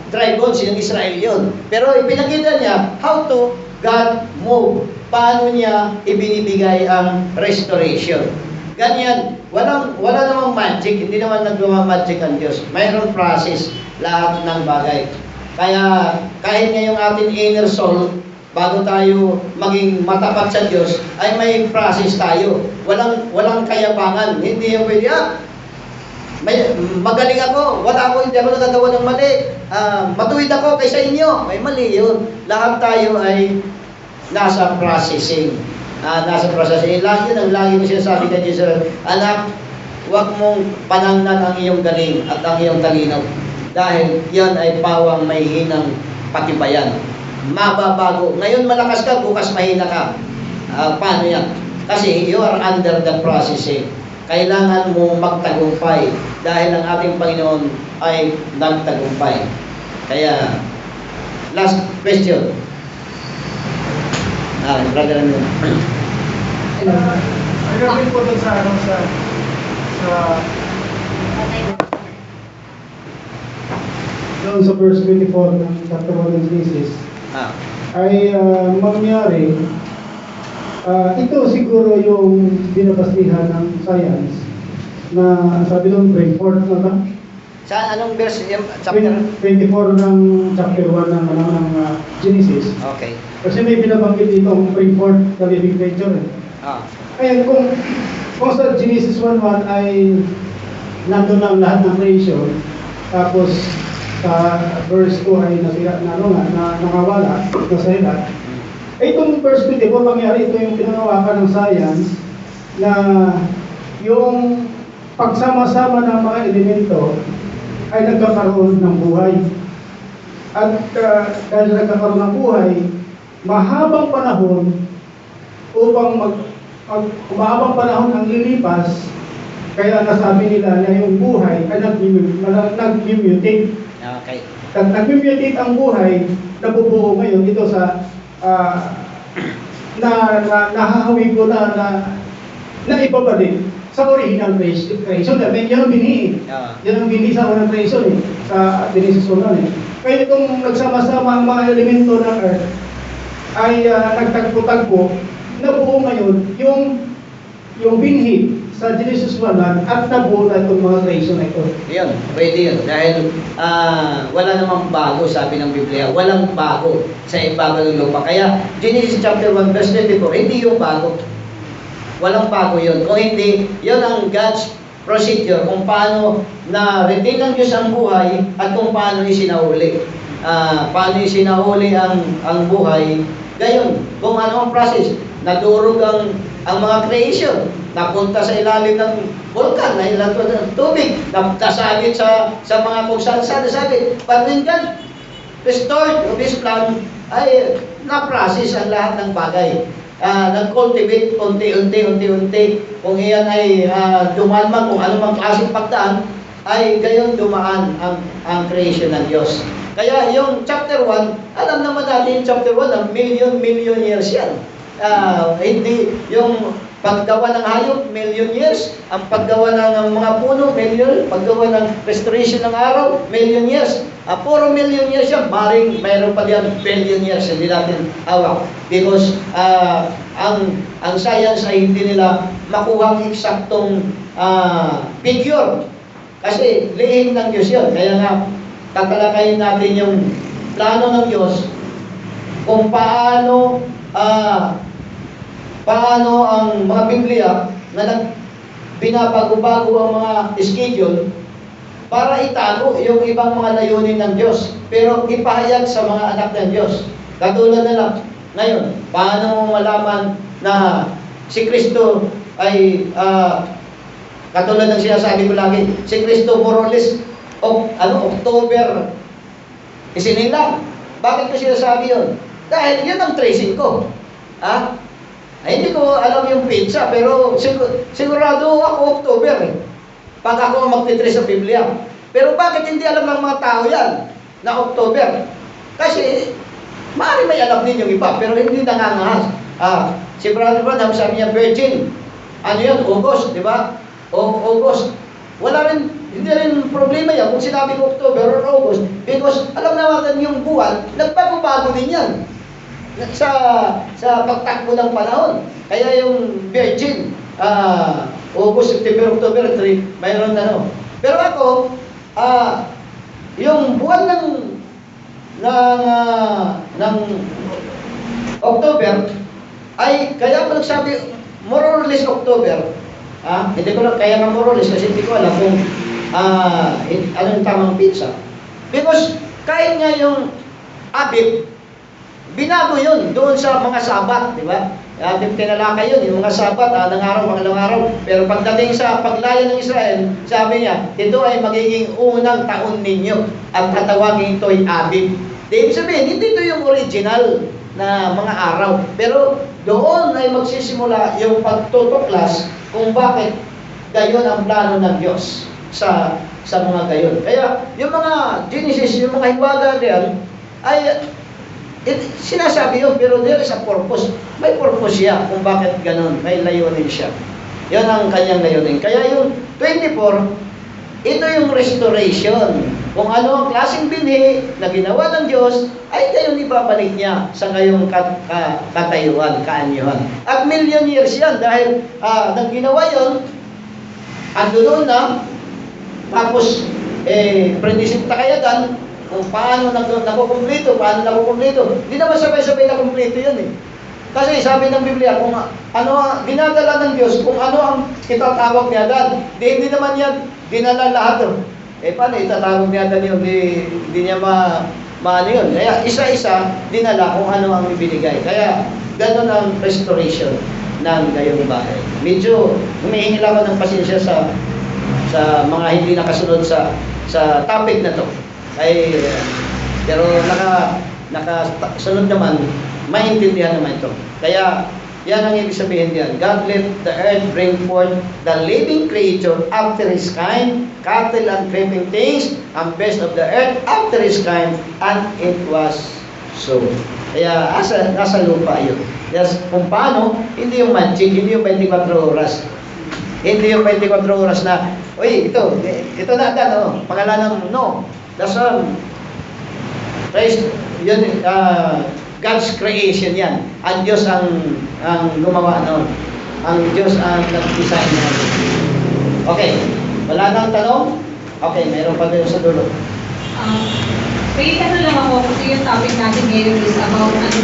Speaker 2: dry bones ng Israel yun. Pero ipinakita niya how to God move. Paano niya ibinibigay ang restoration. Ganyan. Wala namang magic. Hindi naman nagawa magic ang Diyos. Mayroong process lahat ng bagay. Kaya kahit ngayong ating inner soul, bago tayo maging matapat sa Diyos, ay may process tayo. Walang kayabangan. Hindi yung pwede, magaling ako, hindi ako nagagawa ng mali. Matuwid ako kaysa inyo. May mali yun. Lahat tayo ay nasa processing. Nasa processing. Yun ang lagi ko sinasabi kay Jesus, anak, huwag mong panangnan ang iyong galing at ang iyong talinaw. Dahil yan ay pawang may hinang patibayan. Mababago. Ngayon malakas ka, bukas mahina ka. Paano yan? Kasi you are under the processing. Kailangan mo magtagumpay dahil ang ating Panginoon ay nagtagumpay. Kaya, last question. Brother Amin.
Speaker 4: Agapin po doon sa
Speaker 1: Doon sa verse 24 ng chapter 1 ng Genesis, ay mangyari, ito siguro yung binabasihan ng science na sabi doon, bring forth na ba?
Speaker 2: Saan? Anong verse? Chapter?
Speaker 1: 24 ng chapter 1 ng Genesis.
Speaker 2: Okay.
Speaker 1: Kasi may binabanggit dito ang bring forth the living creature. Kaya kung sa Genesis 1:1 ay nandun ang lahat ng creation, tapos sa verse 2 ay nakawala, nasira. Itong verse 24, mangyari ito yung pinangawakan ng science na yung pagsama-sama ng mga elemento ay nagkakaroon ng buhay. At dahil nagkakaroon ng buhay, mahabang panahon upang mahabang panahon ang lilipas, kaya nasabi nila na yung buhay ay nag-mutate.
Speaker 2: Okay.
Speaker 1: Nag-mutate ang buhay, nabubuo ngayon ito sa nahahawi ko na ibabalik sa original creation. Dahil yan ang binhi. Yan ang binhi sa unang creation sa Genesis 1. Kaya itong nagsama-sama ang mga elemento ng earth ay nagtagpo-tagpo na buo ngayon yung binhi sa Genesis 1 at nabuo na itong mga creation na ito.
Speaker 2: Yun, pwede yun. Dahil wala namang bago, sabi ng Biblia. Walang bago sa ibabaw ng lupa. Kaya Genesis chapter 1 verse 24, hindi yung bago. Walang bago yun. Kung hindi, yun ang God's procedure kung paano na-retain ng Diyos ang buhay at kung paano isinahuli. Paano isinahuli ang buhay. Gayon, kung ano ang process, nadurog ang mga creation, napunta sa ilalim ng vulkan, na ilang ng tubig, nasabit sa mga kung saan nasabit. But when God restored this plan, ay na-process ang lahat ng bagay. Nag-cultivate unti-unti. Kung iyan ay dumaan man, kung anumang klaseng pagdaan, ay gayon dumaan ang creation ng Diyos. Kaya yung chapter 1, alam naman natin yung chapter 1, ang million years yan. Hindi yung paggawa ng hayop, million years. Ang paggawa ng mga puno, million. Paggawa ng restoration ng araw, million years. Puro million years yan. Maring mayroon pa diyan billion years. Hindi natin hawak. Because ang science ay hindi nila makuha ang eksaktong figure. Kasi lihim ng Diyos yun. Kaya nga, tatalakayin natin yung plano ng Diyos kung paano ang mga Biblia na binabago-bago ang mga schedule para itago yung ibang mga layunin ng Diyos, pero ipahayag sa mga anak ng Diyos. Katulad na lang, ngayon, paano mo malaman na si Kristo ay, katulad ng sinasabi ko lagi, si Kristo more or less, October, isinilang. Bakit ko sinasabi yun? Dahil yun ang tracing ko. Ay, hindi ko alam yung pizza, pero sigurado ako October eh. Pag ako magtitrace sa Biblia. Pero bakit hindi alam ng mga tao yan na October? Kasi, maaari may alam din yung iba, pero hindi nangangahas. Si Brother Branham, sabi niya, Virgin. Ano yun? August, di ba? August. Hindi rin problema yan kung sinabi ko October or August, because alam naman yung buwan, nagbago-bago din yan sa pagtakbo ng panahon. Kaya yung Virgin, August, September, October, 3, mayroon Pero ako, yung buwan ng October, ay kaya ko nagsabi, more or less October, hindi ko lang, kaya nga more or less, kasi hindi ko alam kung ano yung tamang pizza. Because kahit nga yung Abib, binago yun doon sa mga Sabat, di ba? Tinalakay yun, yung mga Sabat, ng araw, pangalawang araw. Pero pagdating sa paglaya ng Israel, sabi niya, ito ay magiging unang taon ninyo at tatawagin ito ay Abib. Ibig sabihin, hindi ito yung original na mga araw. Pero doon ay magsisimula yung pagtutuklas kung bakit gayon ang plano ng Diyos sa mga gayon. Kaya yung mga Genesis, yung mga hiwaga diyan, ay sinasabi yun, pero there is a purpose. May purpose siya kung bakit ganon. May layunin siya. Yan ang kanyang layunin. Kaya yung 24, ito yung restoration. Kung ano ang klaseng binhi na ginawa ng Diyos, ay gayon ibabalik niya sa ngayong katayuan, kaanyuhan. At million years yan dahil nang ginawa yun, ando doon na, tapos predisinta kaya dan, kung paano nakukumplito. Hindi naman sabay-sabay nakumplito yan eh. Kasi sabi ng Biblia, kung ano ginadala ng Diyos, kung ano ang itatawag ni Adan, hindi naman yan dinala lahat. Paano itatawag ni Adan yun? Hindi niya maano yun. Kaya isa-isa dinala kung ano ang ibinigay. Kaya ganun ang restoration ng gayong bahay. Medyo humihingi lang ako ng pasensya sa mga hindi nakasunod sa topic na to. Pero nakasunod naman, maintindihan naman ito. Kaya, yan ang ibig sabihin diyan. God let the earth bring forth the living creature after his kind, cattle and creeping things, and beasts of the earth after his kind, and it was so. Kaya, nasa lupa yun. Yes, kung paano, hindi yung magic, hindi yung 24 oras. Hindi yung 24 oras na, uy, ito na agad, pangalanan mo, no. That's yun, God's creation yan. Ang Diyos ang gumawa noon. Ang Diyos ang nag-design natin. Okay, wala nang tanong? Okay, mayroon pa tayo sa dulo.
Speaker 4: May lang ako kasi yung topic natin ngayon is about mga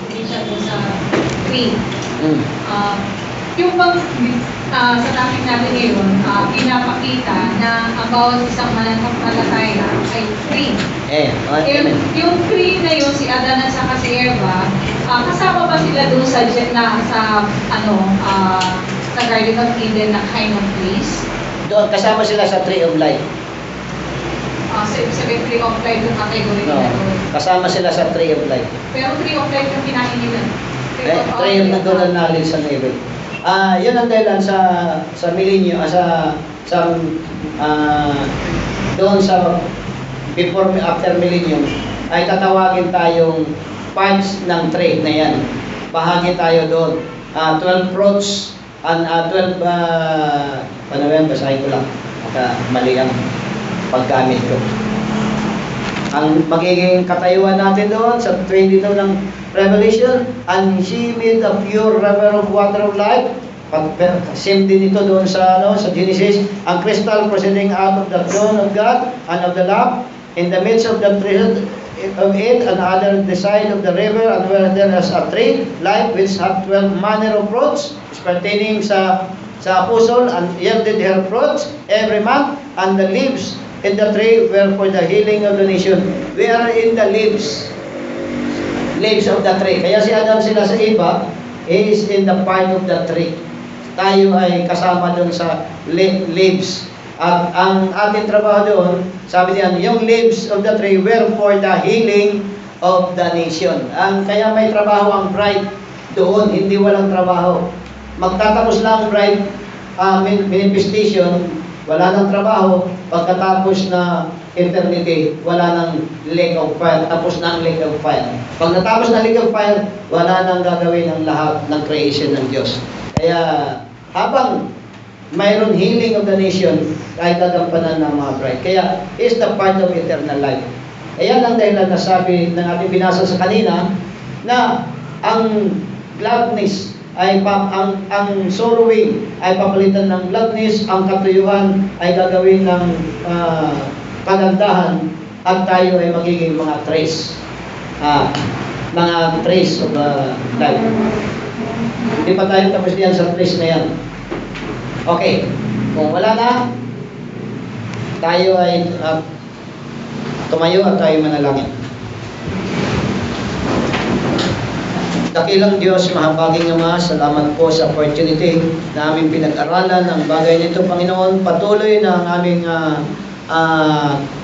Speaker 4: creation sa tree. Yung bang sa topic natin ngayon, pinapakita na ang bawat isang mananampalataya ay free. Yung free na yun, si Adan at saka si Eva, kasama ba sila dun sa Garden of Eden na kind of place?
Speaker 2: Doon, kasama sila sa Tree of Life.
Speaker 4: Sabi Tree of Life yung category nila doon.
Speaker 2: Kasama sila sa Tree of Life.
Speaker 4: Pero Tree of Life yung kinain nila.
Speaker 2: Tree of the Knowledge and Evil. Yun ang dahilan sa millennium, doon sa before after millennium ay tatawagin tayong parts ng tree na yan. Bahagi tayo doon. 12 fruits and 12 ano yan, basahin ko lang. Mali ang paggamit ko. Ang magiging katayuan natin doon sa 22 ng Revelation, and she made a pure river of water of life. Same din ito doon sa Genesis, ang crystal proceeding out of the throne of God and of the Lamb in the midst of the of it, and other the side of the river, and where there is a tree, like which hath 12 manner of fruits, pertaining sa apostle, and yielded her fruits every month, and the leaves in the tree were for the healing of the nation. We are in the leaves of the tree. Kaya si Adam sila sa iba, he is in the part of the tree. Tayo ay kasama doon sa leaves. At ang ating trabaho doon, sabi niyan, yung leaves of the tree were for the healing of the nation. Kaya may trabaho ang bride doon, hindi walang trabaho. Magtatapos lang ang bride manifestation, wala nang trabaho. Pagkatapos na eternity, wala nang lake of fire. Tapos na ang lake of fire. Pag natapos na lake of fire, wala nang gagawin ang lahat ng creation ng Diyos. Kaya habang mayroon healing of the nation, ay gagampanan ng mga bride. Kaya, is the part of eternal life. Ayan ang dahilan na sabi ng ating binasa sa kanina, na ang gladness, ang sorrowing ay papalitan ng gladness, ang katuyuan ay gagawin ng kagandahan, at tayo ay magiging mga trace. Mga trace of life. Hindi pa tayo tapos diyan sa trace na yan. Okay, kung wala na, tayo ay tumayo at tayo manalangin. Dakilang Diyos, mahabaging Ama, salamat po sa opportunity na aming pinag-aralan ang bagay nito, Panginoon. Patuloy na ang aming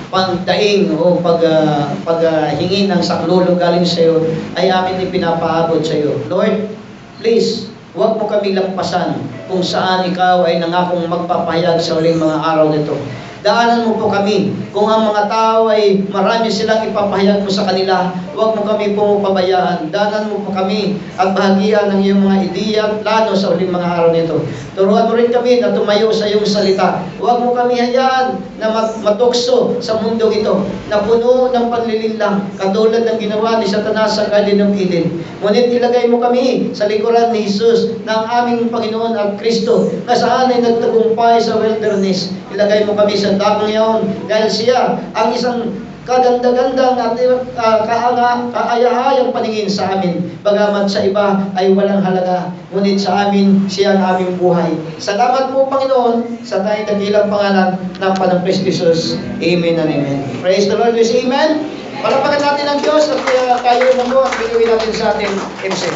Speaker 2: pagdaing o paghingi ng saklolo galing sa iyo ay amin ipinapaabot sa iyo. Lord, please, huwag mo kami lampasan kung saan ikaw ay nangakong magpapahayag sa uling mga araw nito. Daanan mo po kami. Kung ang mga tao ay marami silang ipapahayag mo sa kanila, huwag mo kami po pabayaan. Daanan mo po kami at bahagian ng iyong mga ideya at plano sa uling mga araw nito. Turuan mo rin kami na tumayo sa iyong salita. Huwag mo kami hayaan na matukso sa mundong ito, na puno ng panlilinlang, katulad ng ginawa ni Satanas sa Garden of Eden. Ngunit ilagay mo kami sa likuran ni Jesus na ang aming Panginoon at Kristo, na saan ay nagtagumpay sa wilderness. Ilagay mo kami sa dakong iyon, dahil siya ang isang kaganda-gandang at kaaya-ayang paningin sa amin. Bagamat sa iba ay walang halaga, ngunit sa amin, siya ang aming buhay. Salamat po, Panginoon, sa tayong dakilang pangalan ng Panginoong Jesus. Amen and amen. Praise the Lord. Amen. Palapakan natin ang Diyos at tayo naman at binuwi natin sa ating MC.